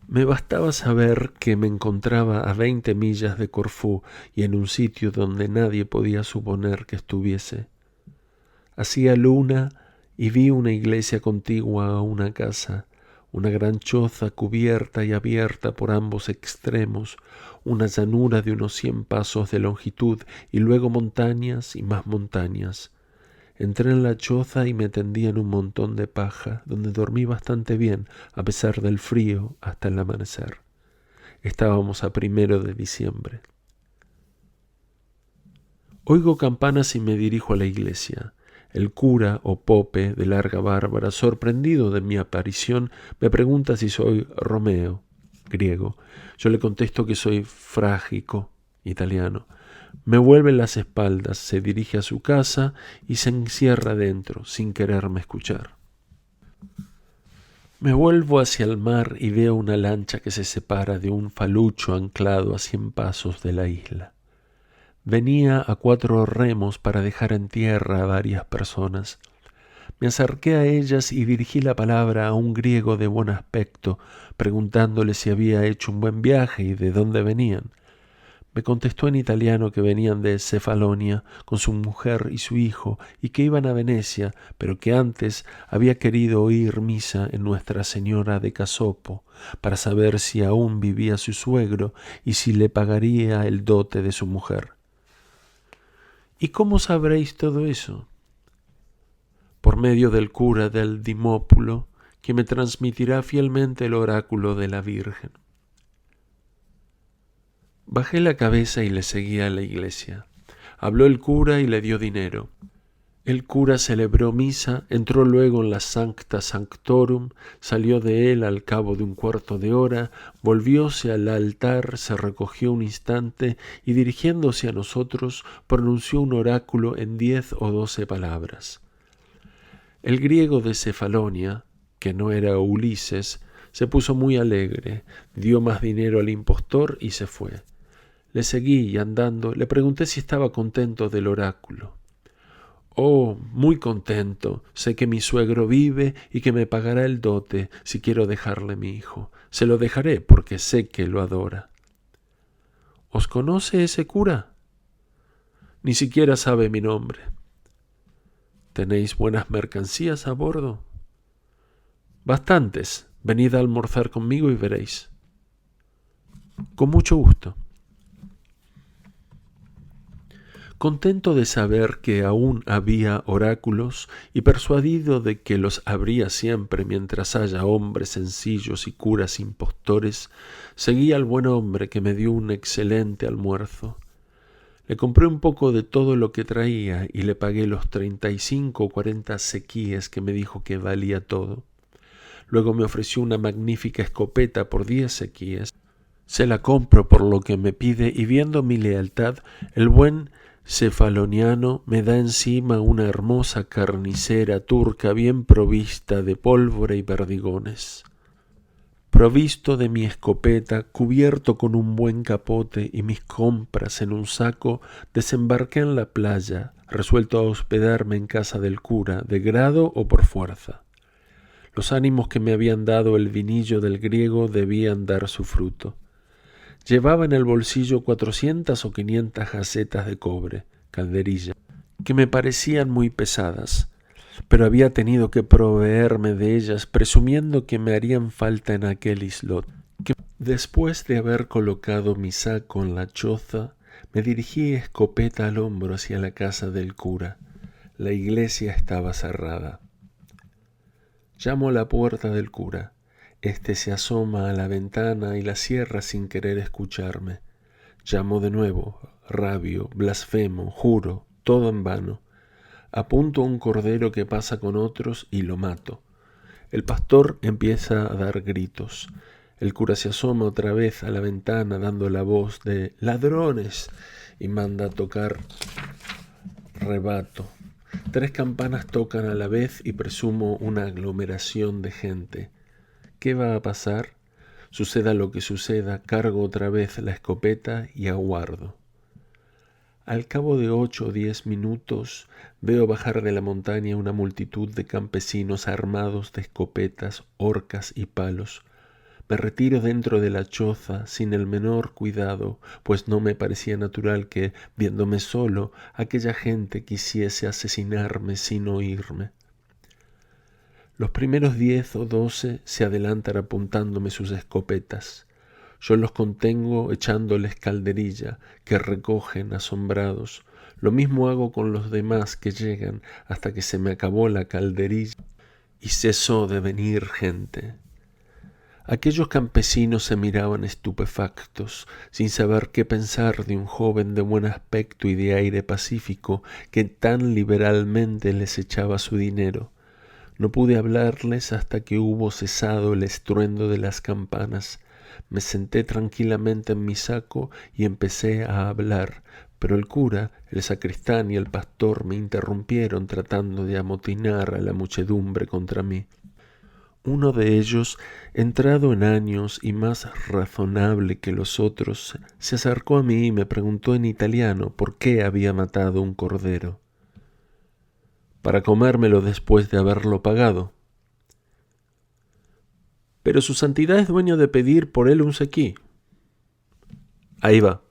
Me bastaba saber que me encontraba a 20 millas de Corfú y en un sitio donde nadie podía suponer que estuviese. Hacía luna y vi una iglesia contigua a una casa, una gran choza cubierta y abierta por ambos extremos, una llanura de unos 100 pasos de longitud y luego montañas y más montañas. Entré en la choza y me tendí en un montón de paja, donde dormí bastante bien, a pesar del frío, hasta el amanecer. Estábamos a 1 de diciembre. Oigo campanas y me dirijo a la iglesia. El cura, o pope, de larga bárbara, sorprendido de mi aparición, me pregunta si soy Romeo, griego. Yo le contesto que soy Frágico, italiano. Me vuelve las espaldas, se dirige a su casa y se encierra dentro, sin quererme escuchar. Me vuelvo hacia el mar y veo una lancha que se separa de un falucho anclado a 100 pasos de la isla. venía a 4 remos para dejar en tierra a varias personas. Me acerqué a ellas y dirigí la palabra a un griego de buen aspecto, preguntándole si había hecho un buen viaje y de dónde venían. Me contestó en italiano que venían de Cefalonia con su mujer y su hijo y que iban a Venecia, pero que antes había querido oír misa en Nuestra Señora de Casopo para saber si aún vivía su suegro y si le pagaría el dote de su mujer. ¿Y cómo sabréis todo eso? Por medio del cura del Dimópulo, que me transmitirá fielmente el oráculo de la Virgen. Bajé la cabeza y le seguí a la iglesia. Habló el cura y le dio dinero. El cura celebró misa, entró luego en la Sancta Sanctorum, salió de él al cabo de un cuarto de hora, volvióse al altar, se recogió un instante y dirigiéndose a nosotros pronunció un oráculo en 10 o 12 palabras. El griego de Cefalonia, que no era Ulises, se puso muy alegre, dio más dinero al impostor y se fue. Le seguí y andando le pregunté si estaba contento del oráculo. Oh, muy contento. Sé que mi suegro vive y que me pagará el dote si quiero dejarle mi hijo. Se lo dejaré porque sé que lo adora. ¿Os conoce ese cura? Ni siquiera sabe mi nombre. ¿Tenéis buenas mercancías a bordo? Bastantes. Venid a almorzar conmigo y veréis. Con mucho gusto. Contento de saber que aún había oráculos y persuadido de que los habría siempre mientras haya hombres sencillos y curas impostores, seguí al buen hombre que me dio un excelente almuerzo. Le compré un poco de todo lo que traía y le pagué los 35 o 40 sequíes que me dijo que valía todo. Luego me ofreció una magnífica escopeta por 10 sequíes. Se la compro por lo que me pide y viendo mi lealtad, el buen cefaloniano me da encima una hermosa carnicera turca bien provista de pólvora y perdigones. Provisto de mi escopeta, cubierto con un buen capote y mis compras en un saco, desembarqué en la playa, resuelto a hospedarme en casa del cura, de grado o por fuerza. Los ánimos que me habían dado el vinillo del griego debían dar su fruto. Llevaba en el bolsillo 400 o 500 jacetas de cobre, calderilla, que me parecían muy pesadas, pero había tenido que proveerme de ellas presumiendo que me harían falta en aquel islot. Después de haber colocado mi saco en la choza, me dirigí escopeta al hombro hacia la casa del cura. La iglesia estaba cerrada. Llamo a la puerta del cura. Este se asoma a la ventana y la cierra sin querer escucharme. Llamo de nuevo, rabio, blasfemo, juro, todo en vano. Apunto a un cordero que pasa con otros y lo mato. El pastor empieza a dar gritos. El cura se asoma otra vez a la ventana dando la voz de ladrones y manda a tocar rebato. 3 campanas tocan a la vez y presumo una aglomeración de gente. ¿Qué va a pasar? Suceda lo que suceda, cargo otra vez la escopeta y aguardo. Al cabo de 8 o 10 minutos veo bajar de la montaña una multitud de campesinos armados de escopetas, horcas y palos. Me retiro dentro de la choza sin el menor cuidado, pues no me parecía natural que, viéndome solo, aquella gente quisiese asesinarme sin oírme. Los primeros 10 o 12 se adelantan apuntándome sus escopetas. Yo los contengo echándoles calderilla, que recogen asombrados. Lo mismo hago con los demás que llegan hasta que se me acabó la calderilla y cesó de venir gente. Aquellos campesinos se miraban estupefactos, sin saber qué pensar de un joven de buen aspecto y de aire pacífico que tan liberalmente les echaba su dinero. No pude hablarles hasta que hubo cesado el estruendo de las campanas. Me senté tranquilamente en mi saco y empecé a hablar, pero el cura, el sacristán y el pastor me interrumpieron tratando de amotinar a la muchedumbre contra mí. Uno de ellos, entrado en años y más razonable que los otros, se acercó a mí y me preguntó en italiano por qué había matado un cordero. Para comérmelo después de haberlo pagado. Pero su santidad es dueño de pedir por él un sequí. Ahí va.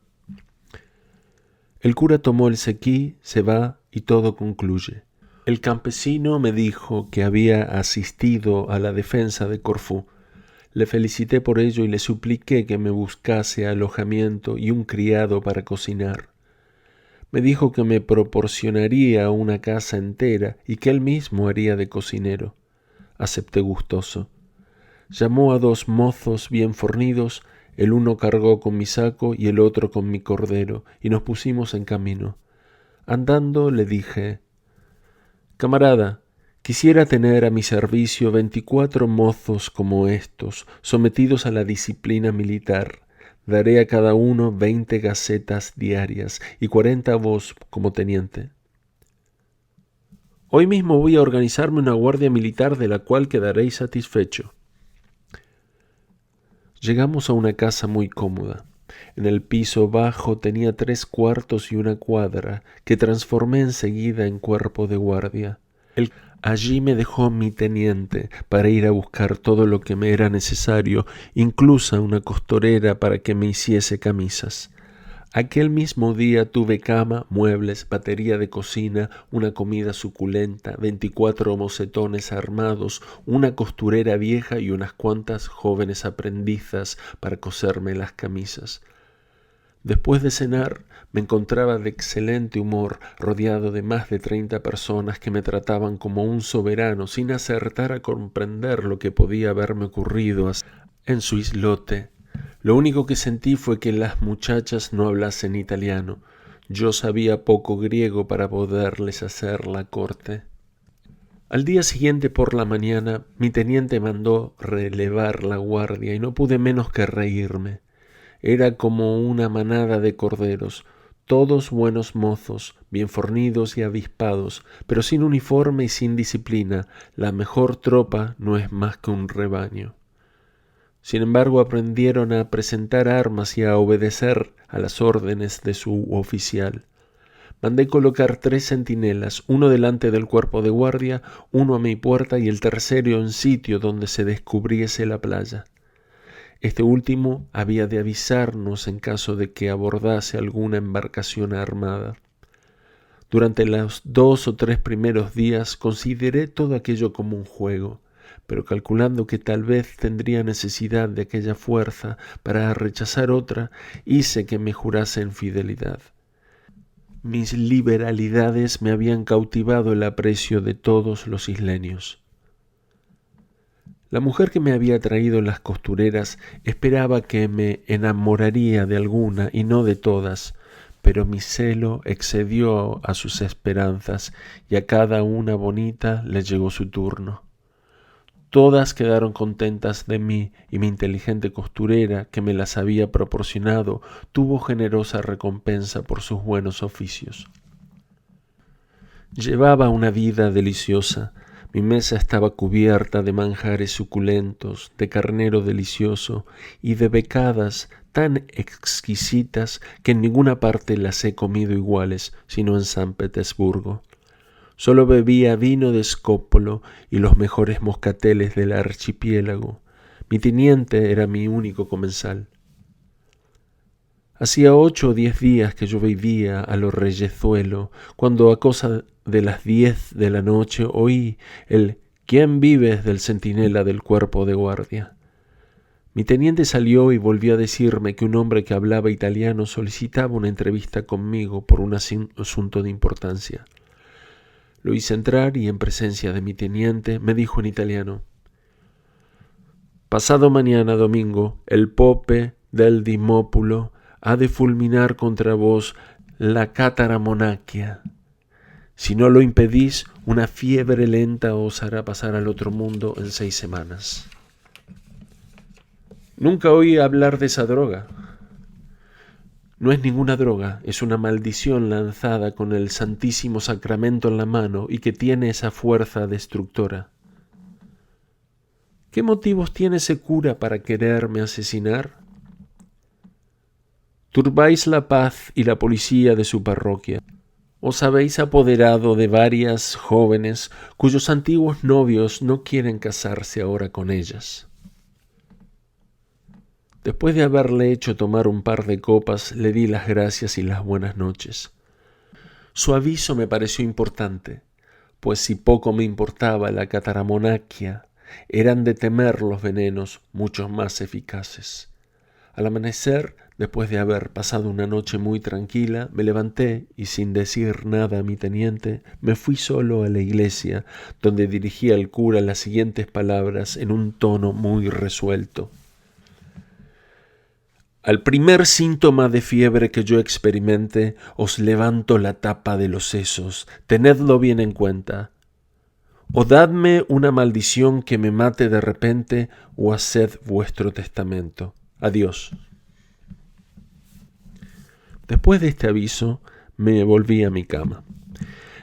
El cura tomó el sequí, se va y todo concluye. El campesino me dijo que había asistido a la defensa de Corfú. Le felicité por ello y le supliqué que me buscase alojamiento y un criado para cocinar. Me dijo que me proporcionaría una casa entera y que él mismo haría de cocinero. Acepté gustoso. Llamó a 2 mozos bien fornidos, el uno cargó con mi saco y el otro con mi cordero, y nos pusimos en camino. Andando le dije: «Camarada, quisiera tener a mi servicio 24 mozos como estos, sometidos a la disciplina militar. Daré a cada uno 20 gacetas diarias y 40 a vos como teniente». «Hoy mismo voy a organizarme una guardia militar de la cual quedaréis satisfecho». Llegamos a una casa muy cómoda. En el piso bajo tenía 3 cuartos y una cuadra, que transformé enseguida en cuerpo de guardia. Allí me dejó mi teniente para ir a buscar todo lo que me era necesario, incluso una costurera para que me hiciese camisas. Aquel mismo día tuve cama, muebles, batería de cocina, una comida suculenta, 24 mocetones armados, una costurera vieja y unas cuantas jóvenes aprendizas para coserme las camisas. Después de cenar, me encontraba de excelente humor, rodeado de más de 30 personas que me trataban como un soberano, sin acertar a comprender lo que podía haberme ocurrido en su islote. Lo único que sentí fue que las muchachas no hablasen italiano. Yo sabía poco griego para poderles hacer la corte. Al día siguiente por la mañana, mi teniente mandó relevar la guardia y no pude menos que reírme. Era como una manada de corderos, todos buenos mozos, bien fornidos y avispados, pero sin uniforme y sin disciplina. La mejor tropa no es más que un rebaño. Sin embargo, aprendieron a presentar armas y a obedecer a las órdenes de su oficial. Mandé colocar 3 centinelas, uno delante del cuerpo de guardia, uno a mi puerta y el tercero en sitio donde se descubriese la playa. Este último había de avisarnos en caso de que abordase alguna embarcación armada. Durante los 2 o 3 primeros días consideré todo aquello como un juego, pero calculando que tal vez tendría necesidad de aquella fuerza para rechazar otra, hice que me jurasen fidelidad. Mis liberalidades me habían cautivado el aprecio de todos los isleños. La mujer que me había traído las costureras esperaba que me enamoraría de alguna y no de todas, pero mi celo excedió a sus esperanzas y a cada una bonita le llegó su turno. Todas quedaron contentas de mí y mi inteligente costurera, que me las había proporcionado, tuvo generosa recompensa por sus buenos oficios. Llevaba una vida deliciosa. Mi mesa estaba cubierta de manjares suculentos, de carnero delicioso y de becadas tan exquisitas que en ninguna parte las he comido iguales, sino en San Petersburgo. Solo bebía vino de Scopolo y los mejores moscateles del archipiélago. Mi teniente era mi único comensal. Hacía 8 o 10 días que yo vivía a lo reyezuelo, cuando a cosa de las 10 de la noche oí el «¿Quién vives?» del centinela del cuerpo de guardia. Mi teniente salió y volvió a decirme que un hombre que hablaba italiano solicitaba una entrevista conmigo por un asunto de importancia. Lo hice entrar y en presencia de mi teniente me dijo en italiano: «Pasado mañana domingo, el Pope del Dimópulo ha de fulminar contra vos la cátara monachia. Si no lo impedís, una fiebre lenta os hará pasar al otro mundo en 6 semanas». Nunca oí hablar de esa droga. No es ninguna droga, es una maldición lanzada con el Santísimo Sacramento en la mano y que tiene esa fuerza destructora. ¿Qué motivos tiene ese cura para quererme asesinar? Turbáis la paz y la policía de su parroquia. Os habéis apoderado de varias jóvenes cuyos antiguos novios no quieren casarse ahora con ellas. Después de haberle hecho tomar un par de copas, le di las gracias y las buenas noches. Su aviso me pareció importante, pues si poco me importaba la cataramonaquia, eran de temer los venenos mucho más eficaces. Al amanecer, después de haber pasado una noche muy tranquila, me levanté y sin decir nada a mi teniente, me fui solo a la iglesia, donde dirigí al cura las siguientes palabras en un tono muy resuelto. Al primer síntoma de fiebre que yo experimente, os levanto la tapa de los sesos, tenedlo bien en cuenta. O dadme una maldición que me mate de repente, o haced vuestro testamento. Adiós. Después de este aviso, me volví a mi cama.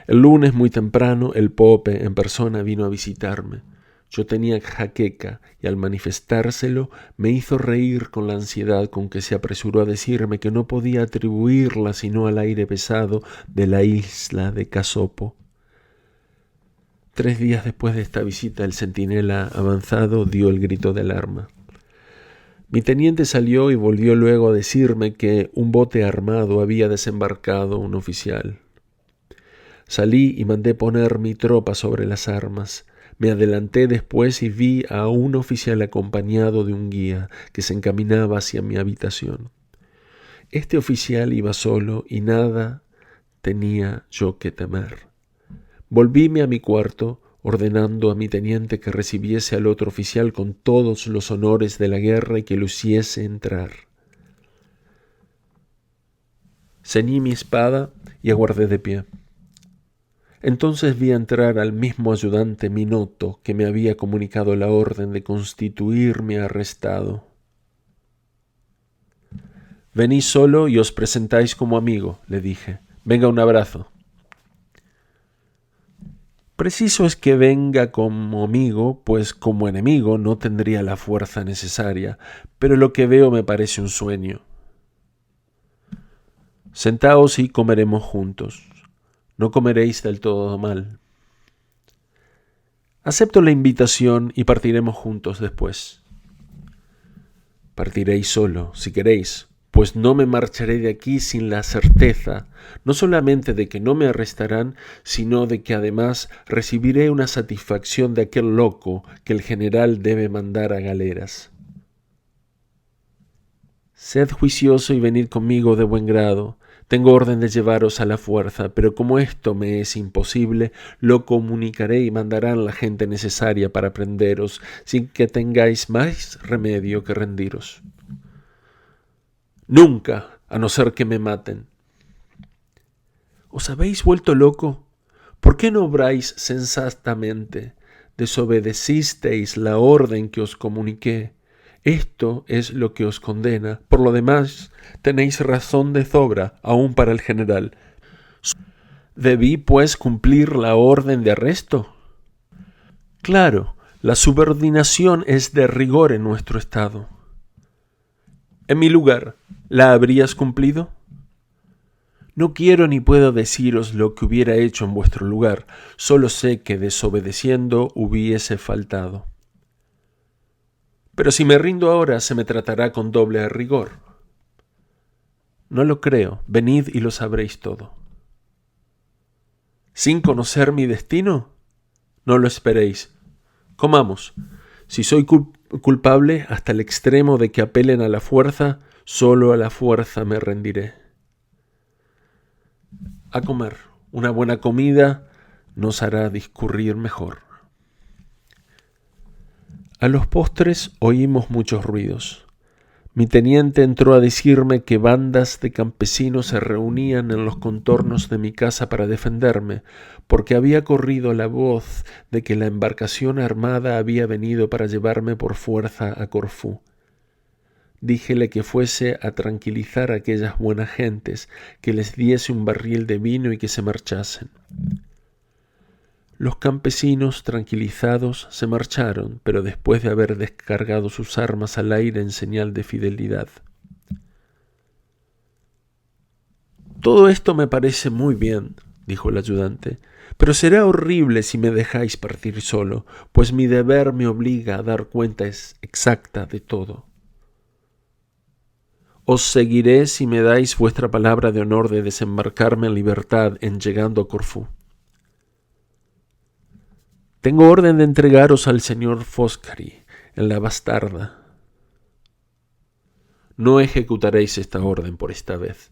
El lunes muy temprano, el Pope en persona vino a visitarme. Yo tenía jaqueca y al manifestárselo me hizo reír con la ansiedad con que se apresuró a decirme que no podía atribuirla sino al aire pesado de la isla de Casopo. 3 días después de esta visita, el centinela avanzado dio el grito de alarma. Mi teniente salió y volvió luego a decirme que un bote armado había desembarcado un oficial. Salí y mandé poner mi tropa sobre las armas. Me adelanté después y vi a un oficial acompañado de un guía que se encaminaba hacia mi habitación. Este oficial iba solo y nada tenía yo que temer. Volvíme a mi cuarto, ordenando a mi teniente que recibiese al otro oficial con todos los honores de la guerra y que lo hiciese entrar. Ceñí mi espada y aguardé de pie. Entonces vi entrar al mismo ayudante Minoto que me había comunicado la orden de constituirme arrestado. «Venís solo y os presentáis como amigo», le dije. «Venga un abrazo». «Preciso es que venga como amigo, pues como enemigo no tendría la fuerza necesaria, pero lo que veo me parece un sueño». «Sentaos y comeremos juntos. No comeréis del todo mal». «Acepto la invitación y partiremos juntos después». «Partiréis solo, si queréis, pues no me marcharé de aquí sin la certeza, no solamente de que no me arrestarán, sino de que además recibiré una satisfacción de aquel loco que el general debe mandar a galeras». «Sed juicioso y venid conmigo de buen grado. Tengo orden de llevaros a la fuerza, pero como esto me es imposible, lo comunicaré y mandarán la gente necesaria para prenderos, sin que tengáis más remedio que rendiros». «Nunca, a no ser que me maten». «¿Os habéis vuelto loco? ¿Por qué no obráis sensatamente? Desobedecisteis la orden que os comuniqué. Esto es lo que os condena. Por lo demás, tenéis razón de sobra, aún para el general. ¿Debí, pues, cumplir la orden de arresto? Claro, la subordinación es de rigor en nuestro estado. En mi lugar, ¿la habrías cumplido? No quiero ni puedo deciros lo que hubiera hecho en vuestro lugar, solo sé que desobedeciendo hubiese faltado. Pero si me rindo ahora, se me tratará con doble rigor. No lo creo, venid y lo sabréis todo. ¿Sin conocer mi destino? No lo esperéis. Comamos. Si soy culpable hasta el extremo de que apelen a la fuerza, solo a la fuerza me rendiré. A comer. Una buena comida nos hará discurrir mejor. A los postres oímos muchos ruidos. Mi teniente entró a decirme que bandas de campesinos se reunían en los contornos de mi casa para defenderme, porque había corrido la voz de que la embarcación armada había venido para llevarme por fuerza a Corfú. Díjele que fuese a tranquilizar a aquellas buenas gentes, que les diese un barril de vino y que se marchasen. Los campesinos, tranquilizados, se marcharon, pero después de haber descargado sus armas al aire en señal de fidelidad. «Todo esto me parece muy bien», dijo el ayudante, «pero será horrible si me dejáis partir solo, pues mi deber me obliga a dar cuenta exacta de todo. Os seguiré si me dais vuestra palabra de honor de desembarcarme en libertad en llegando a Corfú. Tengo orden de entregaros al señor Foscari en la bastarda. No ejecutaréis esta orden por esta vez.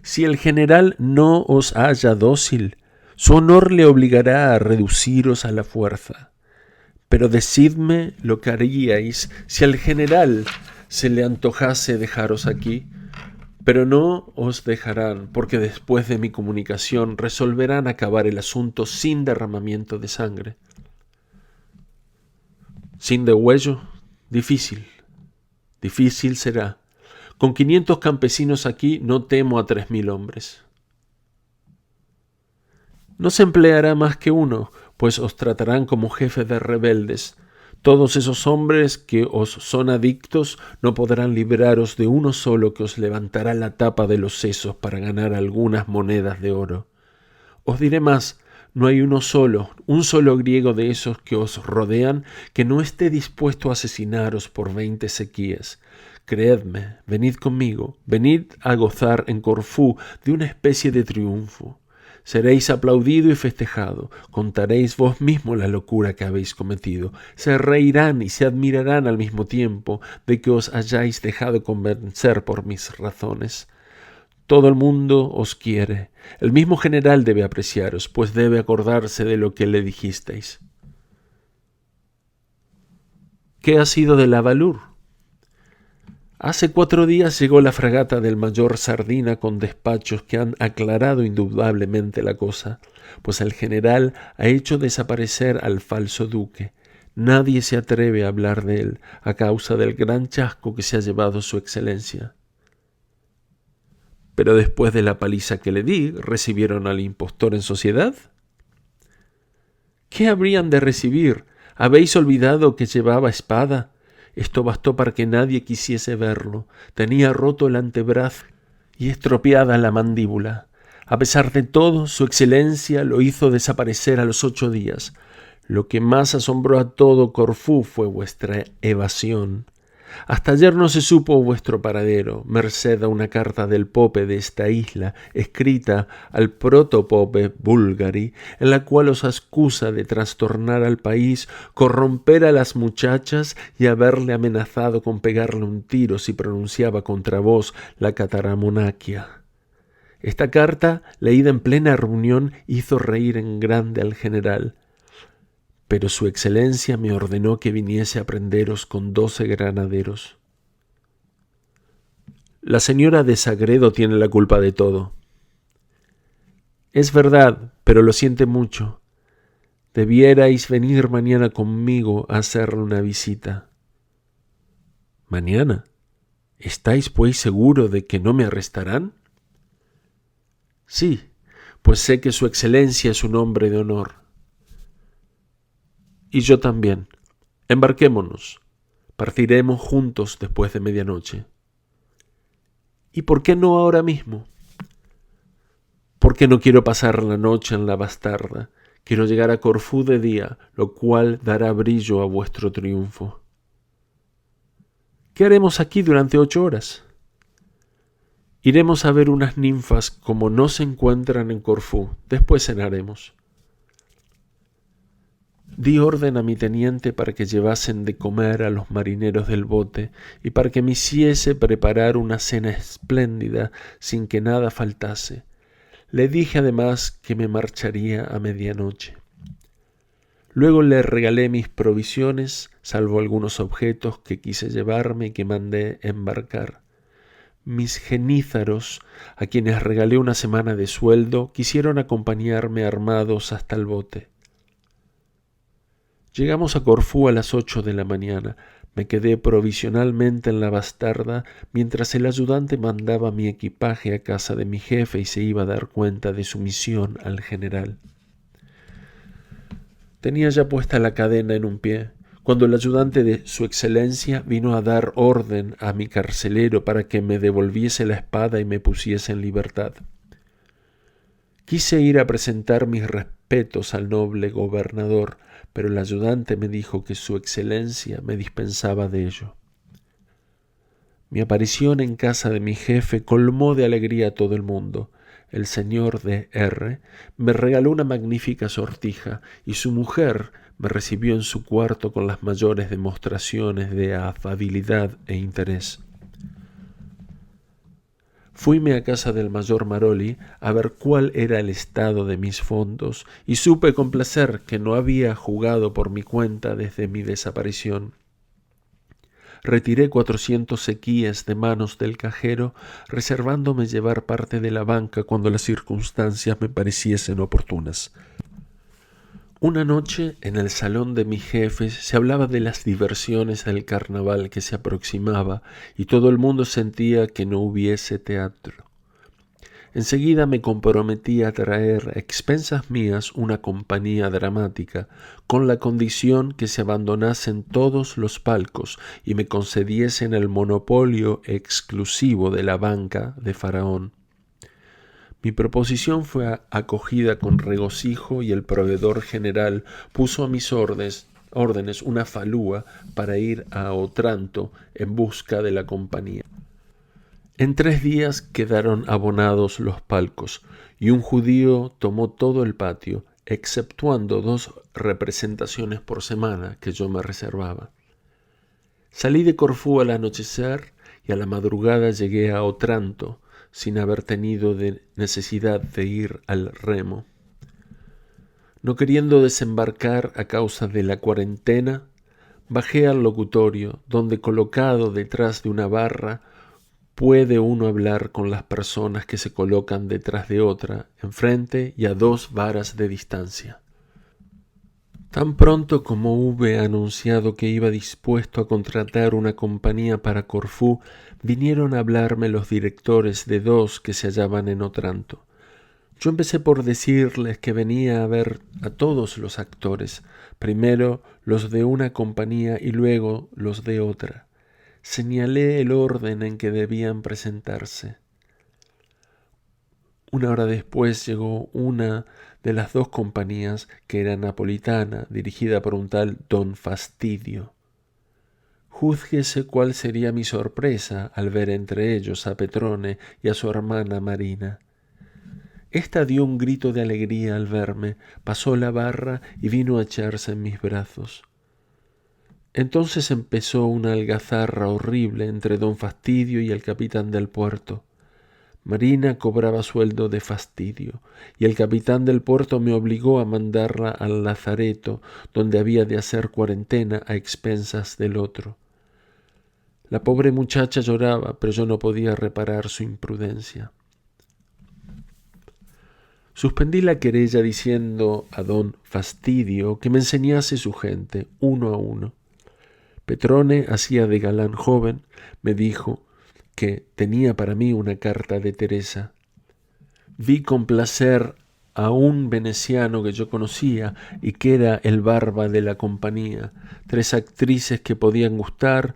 Si el general no os halla dócil, su honor le obligará a reduciros a la fuerza. Pero decidme lo que haríais si al general se le antojase dejaros aquí, pero no os dejarán, porque después de mi comunicación resolverán acabar el asunto sin derramamiento de sangre. Sin degüello, difícil será. Con 500 campesinos aquí no temo a 3000 hombres. No se empleará más que uno, pues os tratarán como jefes de rebeldes. Todos esos hombres que os son adictos no podrán libraros de uno solo que os levantará la tapa de los sesos para ganar algunas monedas de oro. Os diré más, no hay un solo griego de esos que os rodean que no esté dispuesto a asesinaros por 20 sequías. Creedme, venid conmigo, venid a gozar en Corfú de una especie de triunfo. Seréis aplaudido y festejado, contaréis vos mismo la locura que habéis cometido, se reirán y se admirarán al mismo tiempo de que os hayáis dejado convencer por mis razones. Todo el mundo os quiere, el mismo general debe apreciaros, pues debe acordarse de lo que le dijisteis. ¿Qué ha sido de la Valur? Hace 4 días llegó la fragata del mayor Sardina con despachos que han aclarado indudablemente la cosa, pues el general ha hecho desaparecer al falso duque. Nadie se atreve a hablar de él a causa del gran chasco que se ha llevado su excelencia. Pero después de la paliza que le di, ¿recibieron al impostor en sociedad? ¿Qué habrían de recibir? ¿Habéis olvidado que llevaba espada? Esto bastó para que nadie quisiese verlo. Tenía roto el antebrazo y estropeada la mandíbula. A pesar de todo, su excelencia lo hizo desaparecer a los 8 días. Lo que más asombró a todo Corfú fue vuestra evasión. Hasta ayer no se supo vuestro paradero, merced a una carta del pope de esta isla, escrita al protopope Bulgari, en la cual os acusa de trastornar al país, corromper a las muchachas y haberle amenazado con pegarle un tiro si pronunciaba contra vos la cataramonaquia. Esta carta, leída en plena reunión, hizo reír en grande al general. Pero su excelencia me ordenó que viniese a prenderos con 12 granaderos. La señora de Sagredo tiene la culpa de todo. Es verdad, pero lo siente mucho. Debierais venir mañana conmigo a hacerle una visita. ¿Mañana? ¿Estáis pues seguro de que no me arrestarán? Sí, pues sé que su excelencia es un hombre de honor. Y yo también. Embarquémonos. Partiremos juntos después de medianoche. ¿Y por qué no ahora mismo? Porque no quiero pasar la noche en la bastarda. Quiero llegar a Corfú de día, lo cual dará brillo a vuestro triunfo. ¿Qué haremos aquí durante 8 horas? Iremos a ver unas ninfas como no se encuentran en Corfú. Después cenaremos. Di orden a mi teniente para que llevasen de comer a los marineros del bote y para que me hiciese preparar una cena espléndida sin que nada faltase. Le dije además que me marcharía a medianoche. Luego le regalé mis provisiones, salvo algunos objetos que quise llevarme y que mandé embarcar. Mis genízaros, a quienes regalé una semana de sueldo, quisieron acompañarme armados hasta el bote. Llegamos a Corfú a las 8 de la mañana. Me quedé provisionalmente en la bastarda mientras el ayudante mandaba mi equipaje a casa de mi jefe y se iba a dar cuenta de su misión al general. Tenía ya puesta la cadena en un pie, cuando el ayudante de su excelencia vino a dar orden a mi carcelero para que me devolviese la espada y me pusiese en libertad. Quise ir a presentar mis respetos al noble gobernador, pero el ayudante me dijo que su excelencia me dispensaba de ello. Mi aparición en casa de mi jefe colmó de alegría a todo el mundo. El señor de R. me regaló una magnífica sortija y su mujer me recibió en su cuarto con las mayores demostraciones de afabilidad e interés. Fuime a casa del mayor Maroli a ver cuál era el estado de mis fondos y supe con placer que no había jugado por mi cuenta desde mi desaparición. Retiré 400 sequíes de manos del cajero, reservándome llevar parte de la banca cuando las circunstancias me pareciesen oportunas. Una noche, en el salón de mis jefes, se hablaba de las diversiones del carnaval que se aproximaba y todo el mundo sentía que no hubiese teatro. Enseguida me comprometí a traer a expensas mías una compañía dramática, con la condición que se abandonasen todos los palcos y me concediesen el monopolio exclusivo de la banca de Faraón. Mi proposición fue acogida con regocijo y el proveedor general puso a mis órdenes una falúa para ir a Otranto en busca de la compañía. En 3 días quedaron abonados los palcos, y un judío tomó todo el patio, exceptuando 2 representaciones por semana que yo me reservaba. Salí de Corfú al anochecer y a la madrugada llegué a Otranto, sin haber tenido necesidad de ir al remo. No queriendo desembarcar a causa de la cuarentena, bajé al locutorio, donde colocado detrás de una barra, puede uno hablar con las personas que se colocan detrás de otra, enfrente y a 2 varas de distancia. Tan pronto como hube anunciado que iba dispuesto a contratar una compañía para Corfú, vinieron a hablarme los directores de 2 que se hallaban en Otranto. Yo empecé por decirles que venía a ver a todos los actores, primero los de una compañía y luego los de otra. Señalé el orden en que debían presentarse. Una hora después llegó una de las 2 compañías, que era napolitana, dirigida por un tal Don Fastidio. Júzguese cuál sería mi sorpresa al ver entre ellos a Petrone y a su hermana Marina. Esta dio un grito de alegría al verme, pasó la barra y vino a echarse en mis brazos. Entonces empezó una algazarra horrible entre don Fastidio y el capitán del puerto. Marina cobraba sueldo de Fastidio, y el capitán del puerto me obligó a mandarla al lazareto, donde había de hacer cuarentena a expensas del otro. La pobre muchacha lloraba, pero yo no podía reparar su imprudencia. Suspendí la querella diciendo a don Fastidio que me enseñase su gente, uno a uno. Petrone hacía de galán joven, me dijo que tenía para mí una carta de Teresa. Vi con placer a un veneciano que yo conocía y que era el barba de la compañía, 3 actrices que podían gustar,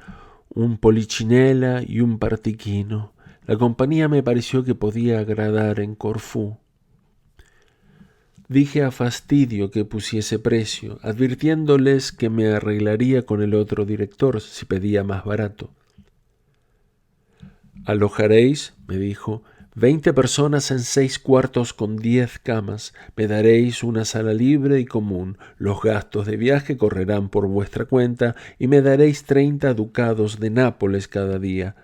un Polichinela y un Partiquino. La compañía me pareció que podía agradar en Corfú. Dije a Fastidio que pusiese precio, advirtiéndoles que me arreglaría con el otro director si pedía más barato. Alojaréis, me dijo, 20 personas en 6 cuartos con 10 camas. Me daréis una sala libre y común. Los gastos de viaje correrán por vuestra cuenta y me daréis 30 ducados de Nápoles cada día.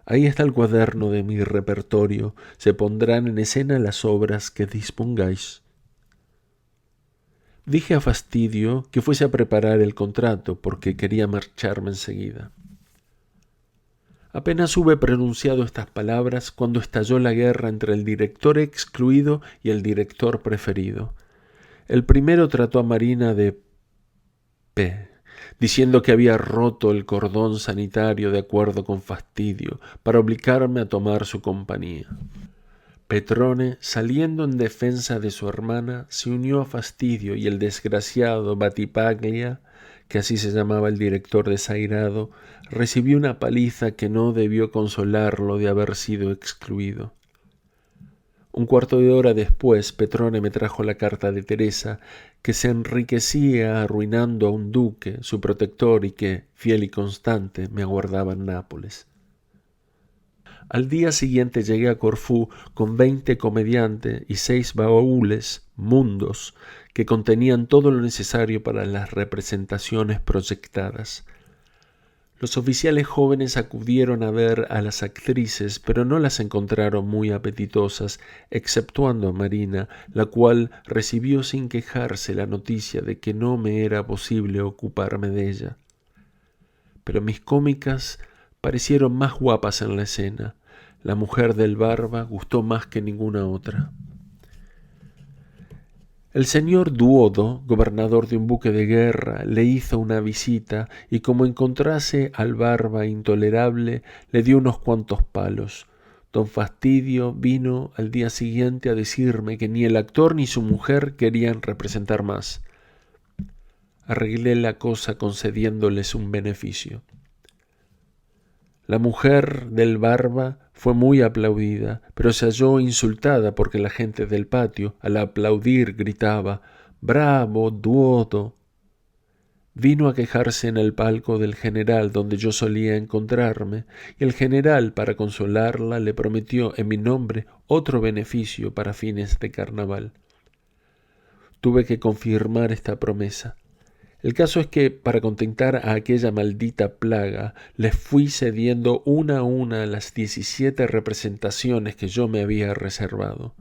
Ahí está el cuaderno de mi repertorio. Se pondrán en escena las obras que dispongáis. Dije a Fastidio que fuese a preparar el contrato porque quería marcharme enseguida. Apenas hube pronunciado estas palabras cuando estalló la guerra entre el director excluido y el director preferido. El primero trató a Marina de P, diciendo que había roto el cordón sanitario de acuerdo con Fastidio para obligarme a tomar su compañía. Petrone, saliendo en defensa de su hermana, se unió a Fastidio y el desgraciado Battipaglia, que así se llamaba el director desairado, recibió una paliza que no debió consolarlo de haber sido excluido. Un cuarto de hora después, Petrone me trajo la carta de Teresa, que se enriquecía arruinando a un duque, su protector, y que, fiel y constante, me aguardaba en Nápoles. Al día siguiente llegué a Corfú con 20 comediantes y 6 baúles, mundos, que contenían todo lo necesario para las representaciones proyectadas. Los oficiales jóvenes acudieron a ver a las actrices, pero no las encontraron muy apetitosas, exceptuando a Marina, la cual recibió sin quejarse la noticia de que no me era posible ocuparme de ella. Pero mis cómicas parecieron más guapas en la escena. La mujer del Barba gustó más que ninguna otra. El señor Duodo, gobernador de un buque de guerra, le hizo una visita y como encontrase al Barba intolerable, le dio unos cuantos palos. Don Fastidio vino al día siguiente a decirme que ni el actor ni su mujer querían representar más. Arreglé la cosa concediéndoles un beneficio. La mujer del Barba fue muy aplaudida, pero se halló insultada porque la gente del patio, al aplaudir, gritaba «¡Bravo, Duodo!». Vino a quejarse en el palco del general donde yo solía encontrarme, y el general, para consolarla, le prometió en mi nombre otro beneficio para fines de carnaval. Tuve que confirmar esta promesa. El caso es que, para contentar a aquella maldita plaga, les fui cediendo una a una las 17 representaciones que yo me había reservado.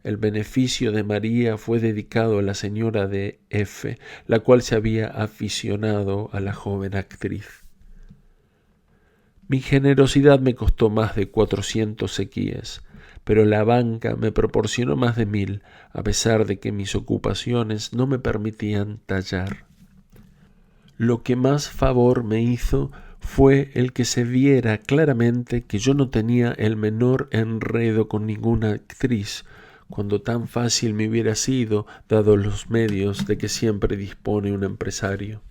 El beneficio de María fue dedicado a la señora de F., la cual se había aficionado a la joven actriz. Mi generosidad me costó más de 400 sequíes, pero la banca me proporcionó más de 1000, a pesar de que mis ocupaciones no me permitían tallar. Lo que más favor me hizo fue el que se viera claramente que yo no tenía el menor enredo con ninguna actriz, cuando tan fácil me hubiera sido, dado los medios de que siempre dispone un empresario.